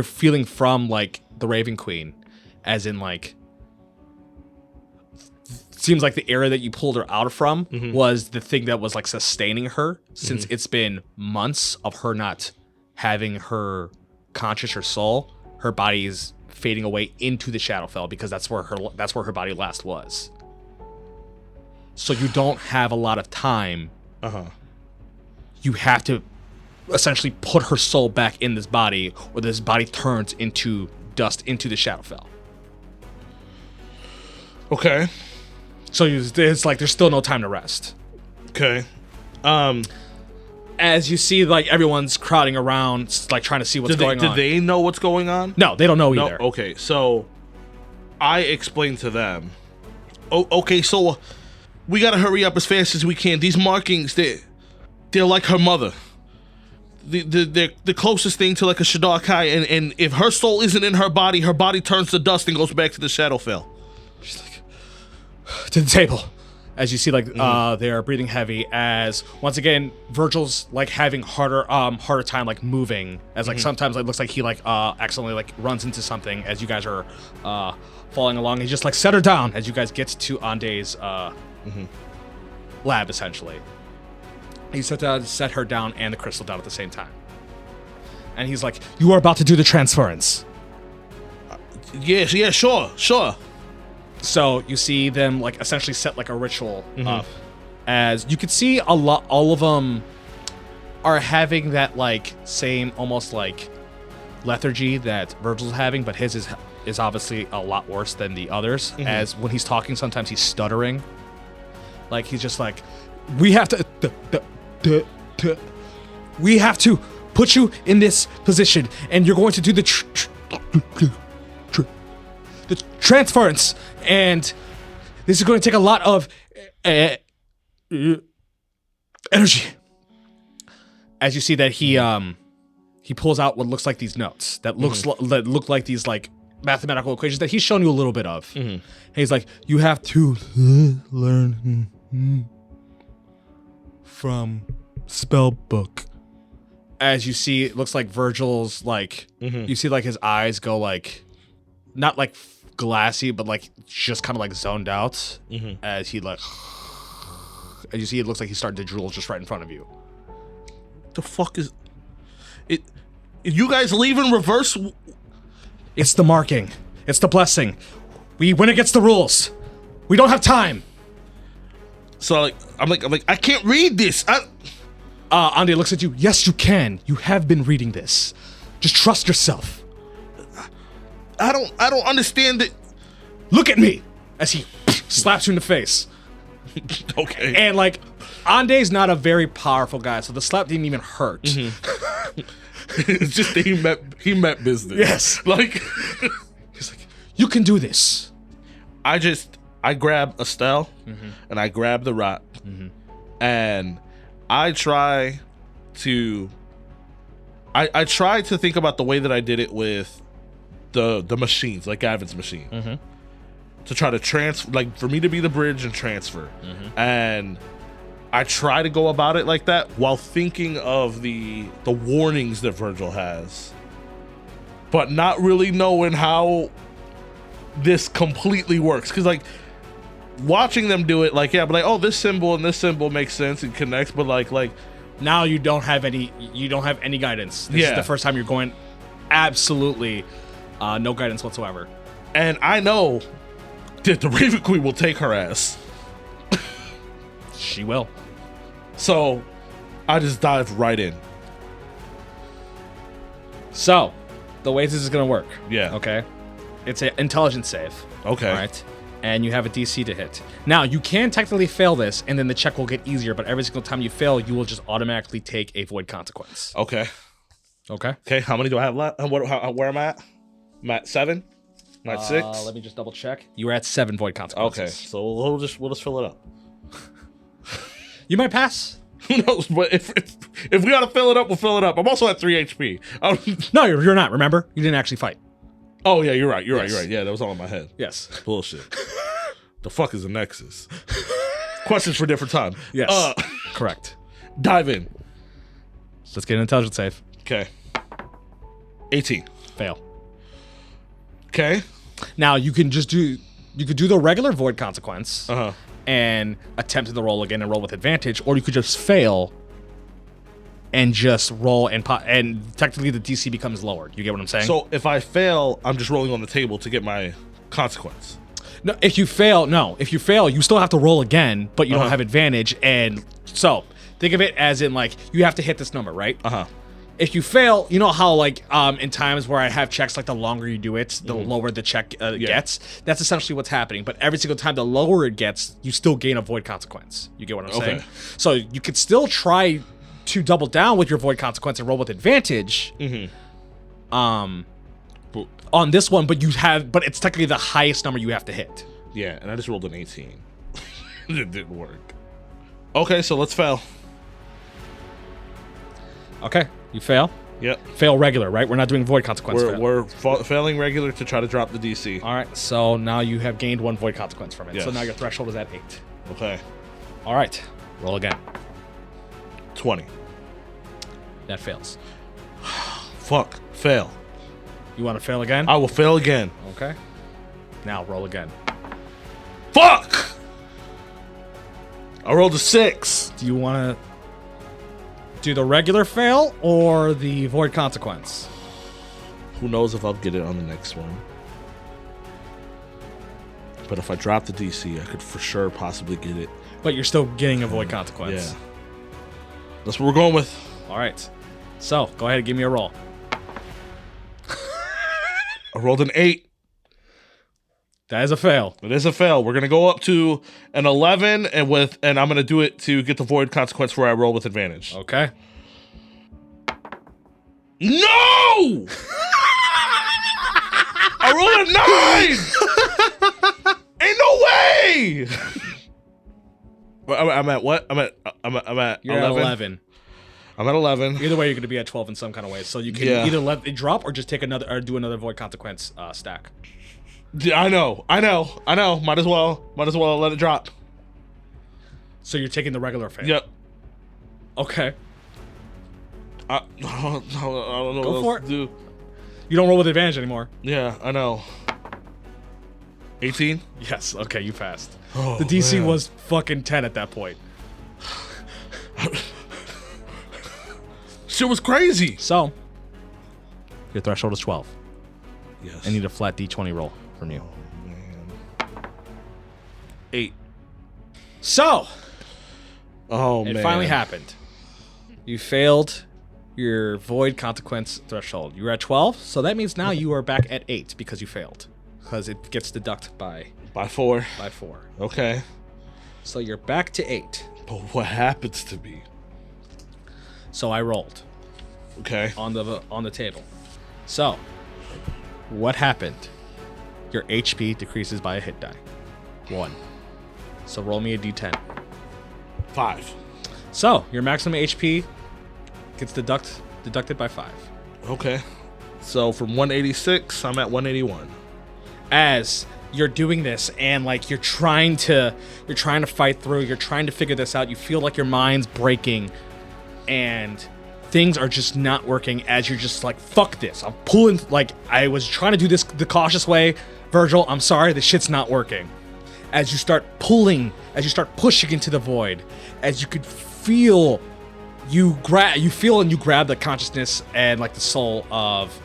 feeling from, like, the Raven Queen, as in, like, seems like the area that you pulled her out from was the thing that was, like, sustaining her, since it's been months of her not having her conscious or soul. Her body is fading away into the Shadowfell, because that's where her body last was. So you don't have a lot of time. You have to essentially put her soul back in this body, or this body turns into dust into the Shadowfell. Okay. So it's like there's still no time to rest. Okay. As you see, like everyone's crowding around, like trying to see what's going on. Did they know what's going on? No, they don't know either. No. Okay. So I explained to them. Oh, okay. So we gotta hurry up as fast as we can. These markings, they're like her mother. They're the closest thing to like a Shadar-kai, and if her soul isn't in her body turns to dust and goes back to the Shadowfell. She's like, to the table. As you see, like, they are breathing heavy, as, once again, Virgil's, like, having harder time, like, moving, as, like, sometimes it looks like he, like, accidentally, like, runs into something as you guys are, falling along. He's just like, set her down, as you guys get to Ande's, lab, essentially. He set her down and the crystal down at the same time. And he's like, you are about to do the transference. Yeah, sure. So you see them like essentially set like a ritual up, as you could see all of them are having that like same almost like lethargy that Virgil's having, but his is obviously a lot worse than the others. As when he's talking, sometimes he's stuttering, like he's just like, we have to put you in this position, and you're going to do the transference, and this is going to take a lot of energy. As you see that he pulls out what looks like these notes that that look like these like mathematical equations that he's shown you a little bit of. And he's like, you have to learn from spell book. As you see, it looks like Virgil's like you see like his eyes go like not like glassy, but like just kind of like zoned out as he like, as you see, it looks like he's starting to drool just right in front of you. The fuck is it? You guys leave in reverse? It's the marking. It's the blessing. We win against the rules. We don't have time. So like, I'm like, I can't read this. Ande looks at you. Yes, you can. You have been reading this. Just trust yourself. I don't understand it. Look at me, as he slaps you in the face. Okay. And like, Ande's not a very powerful guy, so the slap didn't even hurt. It's just that he meant business. Yes. Like, he's like, you can do this. I grab Estelle and I grab the rot and I try to think about the way that I did it with the machines, like Gavin's machine, to try to transfer, like for me to be the bridge and transfer. And I try to go about it like that while thinking of the warnings that Virgil has, but not really knowing how this completely works. Because like watching them do it, like, yeah, but like, oh, this symbol and this symbol makes sense and connects, but like now you don't have any guidance. This is the first time you're going absolutely no guidance whatsoever. And I know that the Raven Queen will take her ass. She will. So I just dive right in. So the way this is gonna work. Yeah. Okay. It's an intelligence save. Okay. All right. And you have a DC to hit. Now, you can technically fail this, and then the check will get easier, but every single time you fail, you will just automatically take a void consequence. Okay. Okay? How many do I have left? Where am I at? I'm at 7? I'm at 6? Let me just double check. You were at 7 void consequences. Okay, so we'll just fill it up. You might pass. Who knows? But if we gotta fill it up, we'll fill it up. I'm also at 3 HP. No, you're not. Remember? You didn't actually fight. Oh, yeah, you're right. You're right. Yeah, that was all in my head. Yes. Bullshit. The fuck is a Nexus? Questions for a different time. Yes. Correct. Dive in. Let's get an intelligence save. Okay. 18. Fail. Okay. Now, you could do the regular void consequence Uh-huh. and attempt the roll again and roll with advantage, or you could just fail and just roll and technically the DC becomes lowered. You get what I'm saying? So if I fail, I'm just rolling on the table to get my consequence. No, if you fail, you still have to roll again, but you don't have advantage. And so think of it as in like, you have to hit this number, right? if you fail, you know how like in times where I have checks, like the longer you do it, the lower the check gets. That's essentially what's happening. But every single time the lower it gets, you still gain a void consequence. You get what I'm saying? So you could still try to double down with your void consequence and roll with advantage. On this one, but it's technically the highest number you have to hit. Yeah, and I just rolled an 18. It didn't work. Okay, so let's fail. Okay, you fail. Yep. Fail regular, right? We're not doing void consequence. We're failing regular to try to drop the DC. All right, so now you have gained 1 void consequence from it. Yes. So now your threshold is at 8. Okay. All right, roll again. 20. That fails. Fuck. Fail. You want to fail again? I will fail again. Okay. Now roll again. Fuck! I rolled a 6. Do you want to do the regular fail or the void consequence? Who knows if I'll get it on the next one. But if I drop the DC, I could for sure possibly get it. But you're still getting a void consequence. Yeah. That's what we're going with. All right. So go ahead and give me a roll. I rolled an 8. That is a fail. It is a fail. We're gonna go up to an 11, and I'm gonna do it to get the void consequence where I roll with advantage. Okay. No! I rolled a 9. Ain't no way. I'm at what? I'm at You're 11. at 11. I'm at 11. Either way, you're going to be at 12 in some kind of way. So you can either let it drop or just take another or do another void consequence stack. Yeah, I know. Might as well let it drop. So you're taking the regular fail. Yep. Okay. I don't know Go what for else it. to do. You don't roll with advantage anymore. Yeah, I know. 18? Yes. Okay, you passed. Oh, the DC man. was fucking 10 at that point. Shit was crazy. So your threshold is 12. Yes. I need a flat D20 roll from you. Oh, man. 8. So Oh, man. it finally happened. You failed your void consequence threshold. You were at 12, so that means now you are back at 8 because you failed. Because it gets deducted by 4. 4. Okay. So you're back to 8. But what happens to me? So I rolled Okay. on the table. So what happened? Your HP decreases by a hit die. 1. So roll me a D10. 5. So your maximum HP gets deducted by 5. Okay. So from 186, I'm at 181. As you're doing this and like you're trying to fight through, you're trying to figure this out, you feel like your mind's breaking and things are just not working as you're just like, fuck this. I'm pulling, like I was trying to do this the cautious way. Virgil, I'm sorry, this shit's not working. As you start pushing into the void, as you could feel you grab the consciousness and like the soul of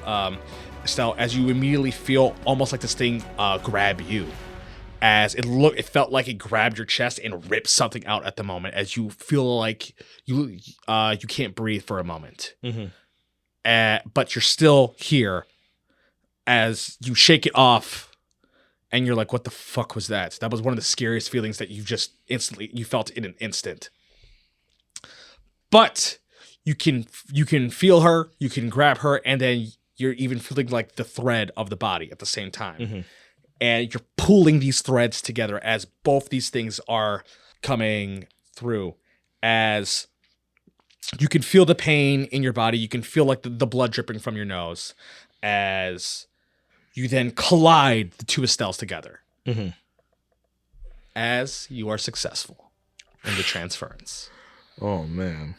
Estelle, as you immediately feel almost like this thing grab you, as it felt like it grabbed your chest and ripped something out at the moment, as you feel like you can't breathe for a moment, but you're still here. As you shake it off, and you're like, "What the fuck was that?" That was one of the scariest feelings that you felt in an instant. But you can feel her, you can grab her, and then you're even feeling like the thread of the body at the same time. And you're pulling these threads together as both these things are coming through. As you can feel the pain in your body, you can feel like the blood dripping from your nose. As you then collide the two Estelles together. As you are successful in the transference. Oh, man.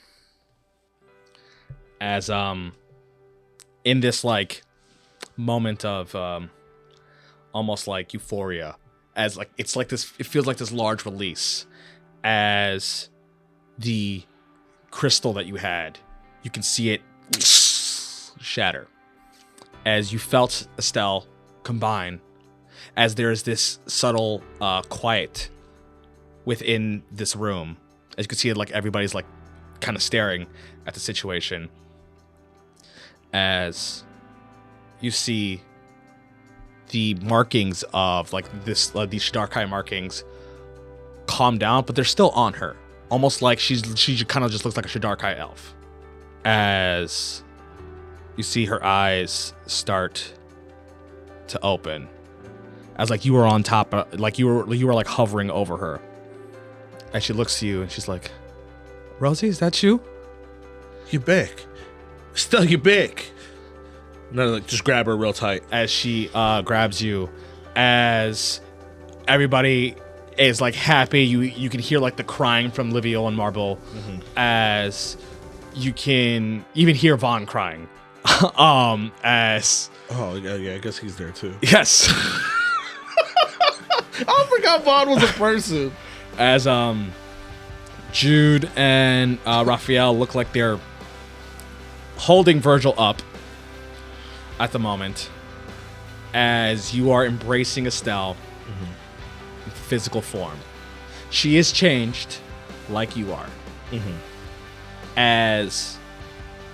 As in this like moment of almost like euphoria, as like it feels like this large release, as the crystal that you had, you can see it shatter, as you felt Estelle combine, as there is this subtle quiet within this room, as you can see it, like everybody's like kind of staring at the situation. as you see the markings of like this, these Shidarkai markings calm down, but they're still on her. Almost like she kind of just looks like a Shidarkai elf. As you see her eyes start to open. As like you were on top of, like you were like hovering over her. As she looks to you and she's like, Rosie, is that you? You're back. Still, you're back. And then like just grab her real tight. As she grabs you, as everybody is like happy, you can hear like the crying from Livio and Marble, as you can even hear Vaughn crying. As I guess he's there too. yes, I forgot Vaughn was a person. as Jude and Raphael look like they're holding Virgil up at the moment, as you are embracing Estelle in physical form. She is changed like you are. As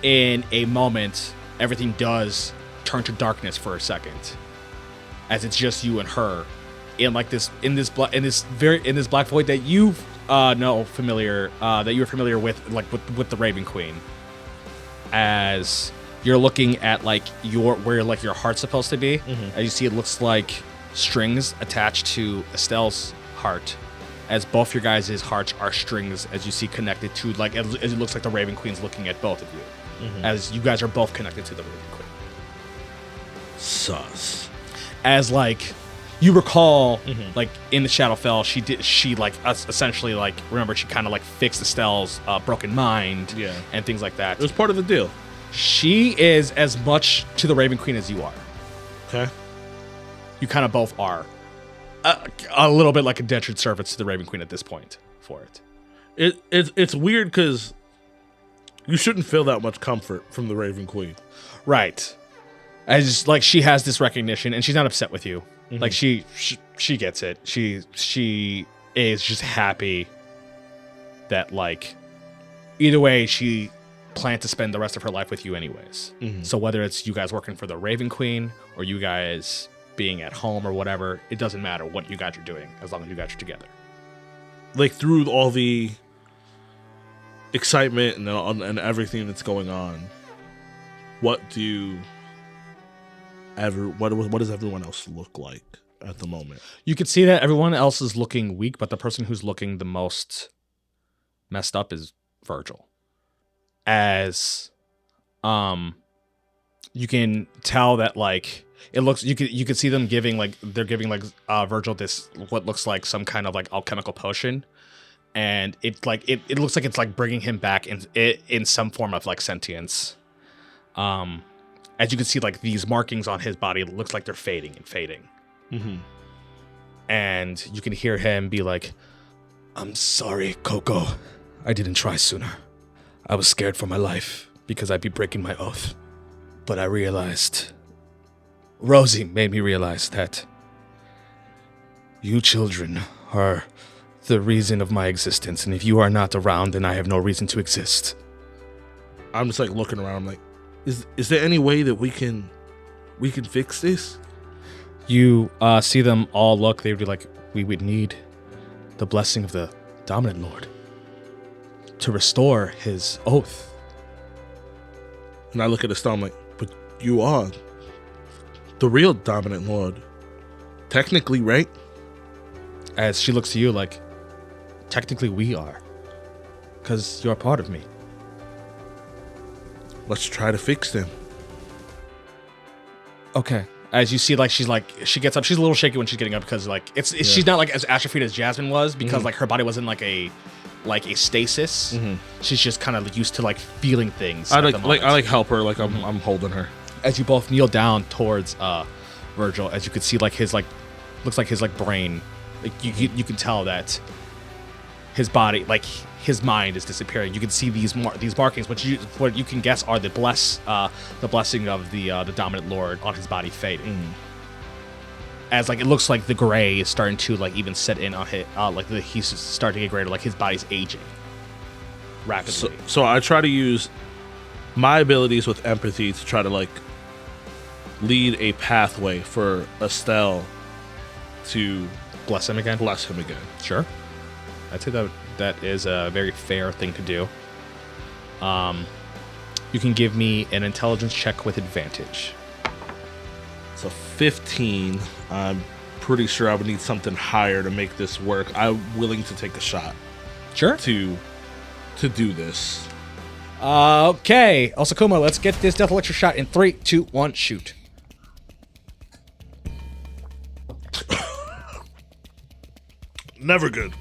in a moment, everything does turn to darkness for a second, as it's just you and her in like this black void that you know familiar, that you're familiar with, like with the Raven Queen. As you're looking at like where like your heart's supposed to be, as you see it looks like strings attached to Estelle's heart, as both your guys' hearts are strings, as you see connected to, like, as it looks like the Raven Queen's looking at both of you, as you guys are both connected to the Raven Queen. Sus. As like you recall, like in the Shadowfell, she like essentially like, remember, she kind of like fixed Estelle's broken mind, and things like that. It was part of the deal. She is as much to the Raven Queen as you are. Okay. You kind of both are. A little bit like indentured servants to the Raven Queen at this point for it. It's weird because you shouldn't feel that much comfort from the Raven Queen. Right. As like she has this recognition and she's not upset with you. Like she gets it. She is just happy that like either way she planned to spend the rest of her life with you anyways. So whether it's you guys working for the Raven Queen or you guys being at home or whatever, it doesn't matter what you guys are doing as long as you guys are together. Like through all the excitement and everything that's going on, what does everyone else look like at the moment? You can see that everyone else is looking weak, but the person who's looking the most messed up is Virgil. As you can tell that like it looks, you could see them giving Virgil this what looks like some kind of like alchemical potion, and it looks like it's like bringing him back in some form of like sentience. As you can see, like these markings on his body, it looks like they're fading. And you can hear him be like, "I'm sorry, Coco. I didn't try sooner. I was scared for my life because I'd be breaking my oath. But I realized, Rosie made me realize that you children are the reason of my existence. And if you are not around, then I have no reason to exist." I'm just like looking around. I'm like, is there any way that we can fix this? You see them all look. They'd be like, "We would need the blessing of the Dominant Lord to restore his oath." And I look at Estelle, I'm like, but you are the real Dominant Lord. Technically, right? As she looks to you like, technically we are. Because you're a part of me. Let's try to fix them. Okay. As you see, like she gets up. She's a little shaky when she's getting up because like she's not like as atrophied as Jasmine was, because like her body was in like a stasis. She's just kind of used to like feeling things. I help her, like I'm holding her. As you both kneel down towards Virgil, as you can see like his like looks like his like brain, like you can tell that his body, like his mind is disappearing. You can see these markings, which what you can guess are the blessing of the Dominant Lord on his body fading. As like it looks like the gray is starting to like even set in on his he's starting to get greater, like his body's aging rapidly. So I try to use my abilities with empathy to try to like lead a pathway for Estelle to Bless him again. bless him again. Sure. I'd say that is a very fair thing to do. You can give me an intelligence check with advantage. So 15. I'm pretty sure I would need something higher to make this work. I'm willing to take a shot Sure. to do this. Okay. Osakuma, let's get this death elixir shot in 3, 2, 1, shoot. Never good.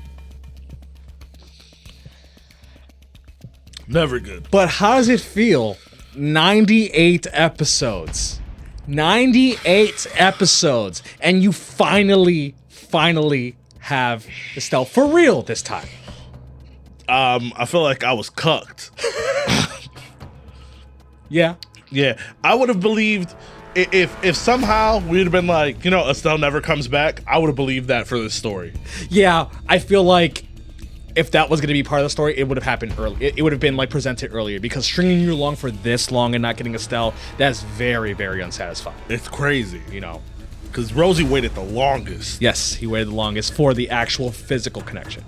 Never good. But how does it feel? 98 episodes. 98 episodes. And you finally have Estelle for real this time. I feel like I was cucked. Yeah. Yeah, I would have believed if somehow we'd have been like, you know, Estelle never comes back. I would have believed that for this story. Yeah, I feel like if that was going to be part of the story, it would have happened early. It would have been like presented earlier, because stringing you along for this long and not getting Estelle, that's very, very unsatisfying. It's crazy, You know. because Rosie waited the longest. Yes, he waited the longest for the actual physical connection.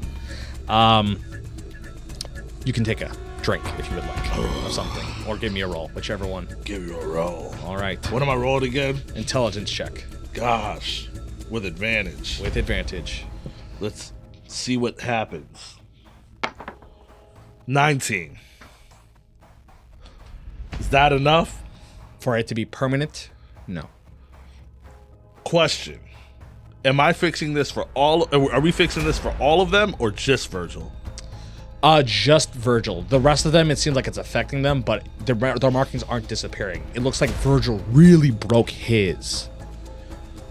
You can take a drink if you would like, or something, or give me a roll, whichever one. Give you a roll. All right. What am I rolling again? Intelligence check Gosh, with advantage. with advantage. Let's see what happens. 19. Is that enough? For it to be permanent? No. Question. Am I fixing this for all? Are we fixing this for all of them or just Virgil? Just Virgil. The rest of them, it seems like it's affecting them, but their markings aren't disappearing. It looks like Virgil really broke his.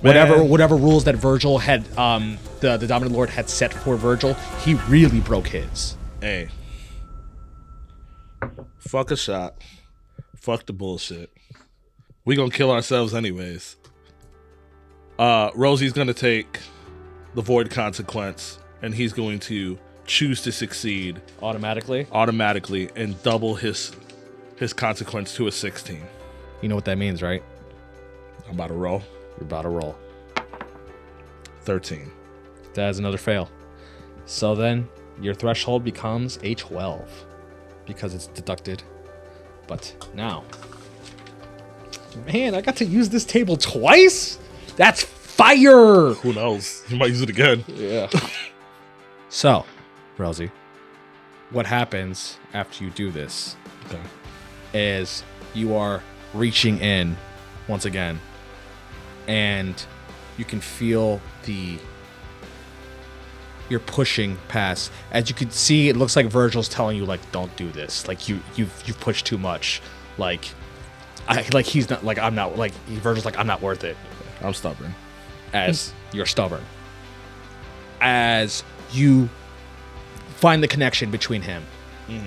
Man. Whatever rules that Virgil had, the Dominant Lord had set for Virgil, he really broke his. Hey. Fuck a shot. Fuck the bullshit. We gonna kill ourselves anyways. Rosie's gonna take the void consequence, and he's going to choose to succeed Automatically? automatically and double his consequence to a 16. You know what that means, right? I'm about to roll. You're about to roll. 13. That is another fail. So then, your threshold becomes a 12, because it's deducted. But now, man, I got to use this table twice? That's fire! Who knows? You might use it again. Yeah. So, Rosie, what happens after you do this Okay. is you are reaching in once again, and you can feel you're pushing past. As you can see, it looks like Virgil's telling you, like, don't do this. Like, you've pushed too much. He's not, like, I'm not, like, Virgil's like, I'm not worth it. I'm stubborn. As you're stubborn. As you find the connection between him.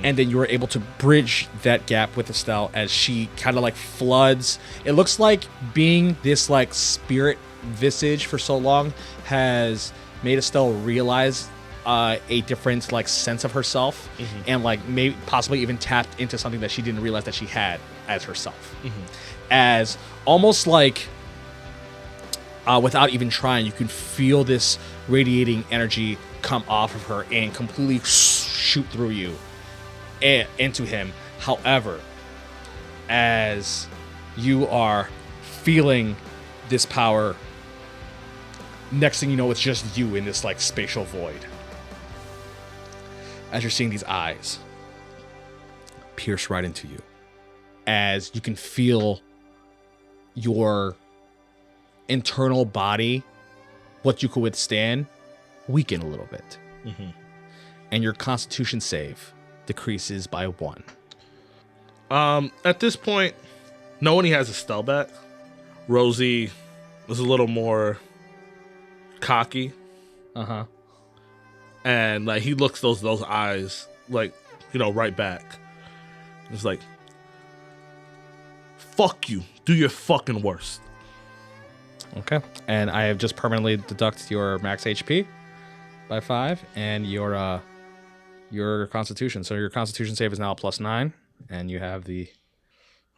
And then you were able to bridge that gap with Estelle as she kind of like floods. It looks like being this like spirit visage for so long has made Estelle realize a different like sense of herself, and like maybe possibly even tapped into something that she didn't realize that she had as herself. As almost like without even trying, you can feel this radiating energy come off of her and completely shoot through you and into him. However, as you are feeling this power, next thing you know, it's just you in this like spatial void. As you're seeing these eyes pierce right into you, as you can feel your internal body, what you could withstand, weaken a little bit. And your constitution save decreases by 1. At this point, knowing he has a Estelle back, Rosie was a little more cocky. And like he looks those eyes like, you know, right back. It's like, fuck you. Do your fucking worst. Okay. And I have just permanently deducted your max HP by 5 and your constitution. So your constitution save is now +9, and you have the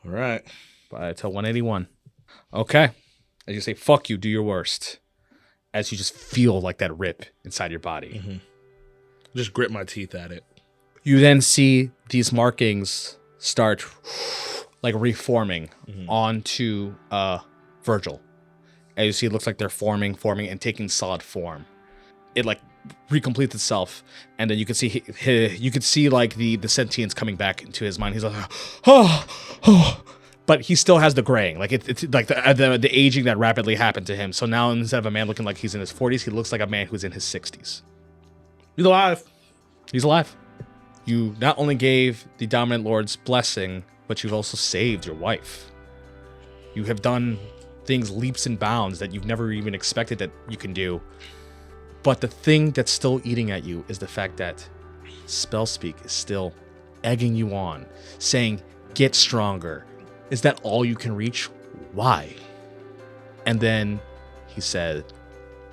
All right. Till 181. Okay. As you say, fuck you, do your worst. As you just feel like that rip inside your body. Just grit my teeth at it. You then see these markings start like reforming onto Virgil. As you see, it looks like they're forming, and taking solid form. It like recompletes itself, and then you can see you could see like the sentience coming back into his mind. He's like, oh, but he still has the graying, like it's like the aging that rapidly happened to him. So now instead of a man looking like he's in his 40s, he looks like a man who's in his 60s. He's alive. He's alive. You not only gave the Dominant Lord's blessing, but you've also saved your wife. You have done things leaps and bounds that you've never even expected that you can do. But the thing that's still eating at you is the fact that Spellspeak is still egging you on, saying, get stronger. Is that all you can reach? Why? And then he said,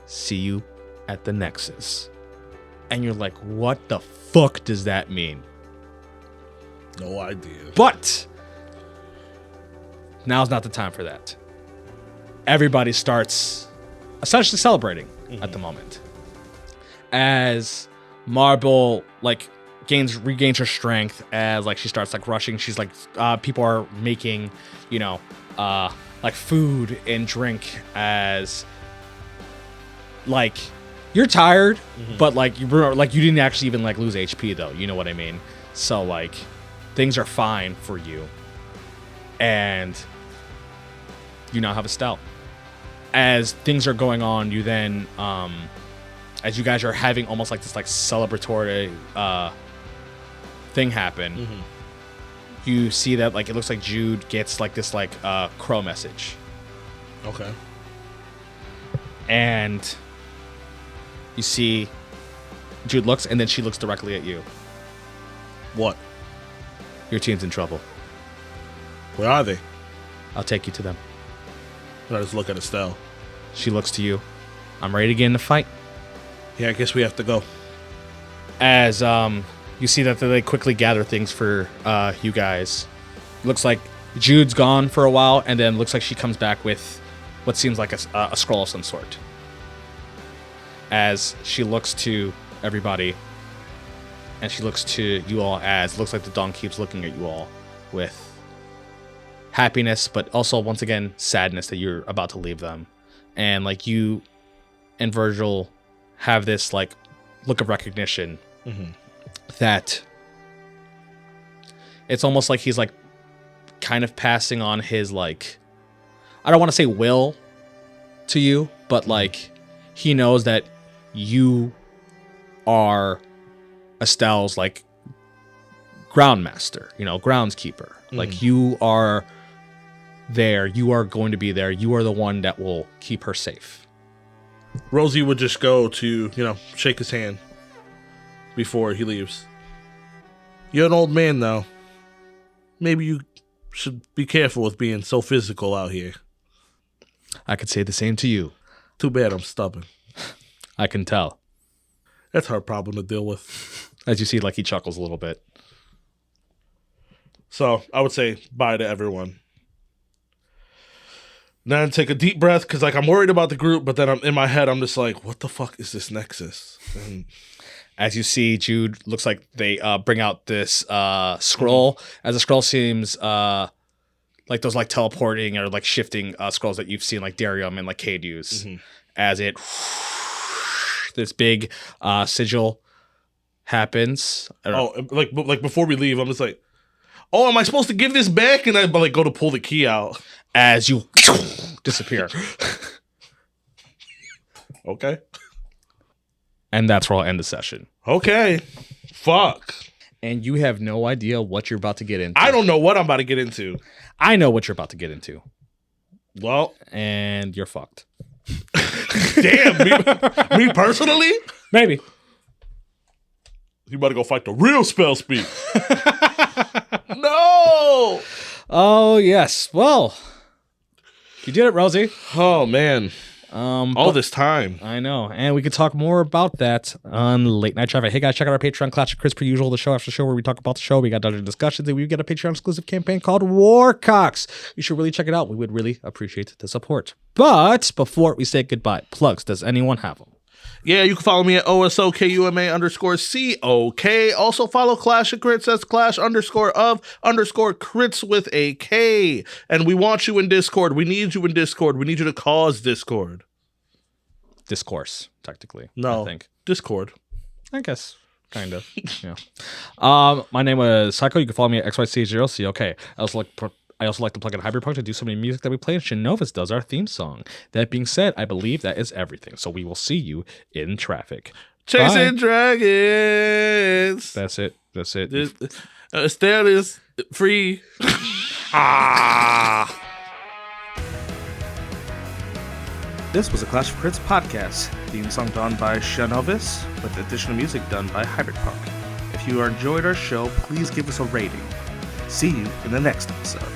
see you at the Nexus. And you're like, what the fuck does that mean? No idea. But now's not the time for that. Everybody starts essentially celebrating at the moment. As Marble like regains her strength, as like she starts like rushing, she's like people are making, like food and drink, as like you're tired, but like you didn't actually even like lose HP though, you know what I mean? So like things are fine for you. And you now have a stout. As things are going on, you then as you guys are having almost like this like celebratory thing happen, you see that like it looks like Jude gets like this like crow message. Okay. And you see Jude looks, and then she looks directly at you. What? Your team's in trouble. Where are they? I'll take you to them. I just look at Estelle. She looks to you. I'm ready to get in the fight. Yeah, I guess we have to go. As you see that they quickly gather things for you guys. Looks like Jude's gone for a while, and then looks like she comes back with what seems like a scroll of some sort. As she looks to everybody, and she looks to you all, as looks like the Dawn keeps looking at you all with happiness, but also once again sadness that you're about to leave them. And like you and Virgil have this like look of recognition that it's almost like he's like kind of passing on his like, I don't want to say will to you, but like he knows that you are Estelle's like groundmaster, groundskeeper. Like you are there, you are going to be there, you are the one that will keep her safe. Rosie would just go to, shake his hand before he leaves. You're an old man now. Maybe you should be careful with being so physical out here. I could say the same to you. Too bad I'm stubborn. I can tell. That's her problem to deal with. As you see, like he chuckles a little bit. So I would say bye to everyone. Then take a deep breath, because like I'm worried about the group, but then in my head I'm just like, what the fuck is this Nexus? And as you see, Jude looks like they bring out this scroll. As the scroll seems like those like teleporting or like shifting scrolls that you've seen like Darium and like Cade use. As it this big sigil happens. Like before we leave, I'm just like, oh, am I supposed to give this back? And I like go to pull the key out. As you disappear. Okay. And that's where I'll end the session. Okay. Fuck. And you have no idea what you're about to get into. I don't know what I'm about to get into. I know what you're about to get into. Well. And you're fucked. Damn. Me personally? Maybe. You about to go fight the real Spellspeak. No. Oh, yes. Well, you did it, Rosie. Oh, man. All this time. I know. And we could talk more about that on Late Night Traffic. Hey, guys, check out our Patreon, Clash of Chris, per usual, the show after show where we talk about the show. We got Dungeon Discussions, and we get a Patreon exclusive campaign called Warcocks. You should really check it out. We would really appreciate the support. But before we say goodbye, plugs, does anyone have them? Yeah, you can follow me at OSOKUMA_COK. Also follow Clash of Crits. That's Clash_of_crits with a K. And we want you in Discord. We need you in Discord. We need you to cause Discord. Discourse, technically. No, I think. Discord. I guess. Kind of. Yeah. My name is Psycho. You can follow me at XYC0COK. I also like to plug in Hyperpunk to do some of the music that we play, and Shinovis does our theme song. That being said, I believe that is everything. So we will see you in traffic. Chasing dragons. That's it. Estelle is free. This was a Clash of Crits podcast. Theme song done by Shinovis, with additional music done by Hyperpunk. If you enjoyed our show, please give us a rating. See you in the next episode.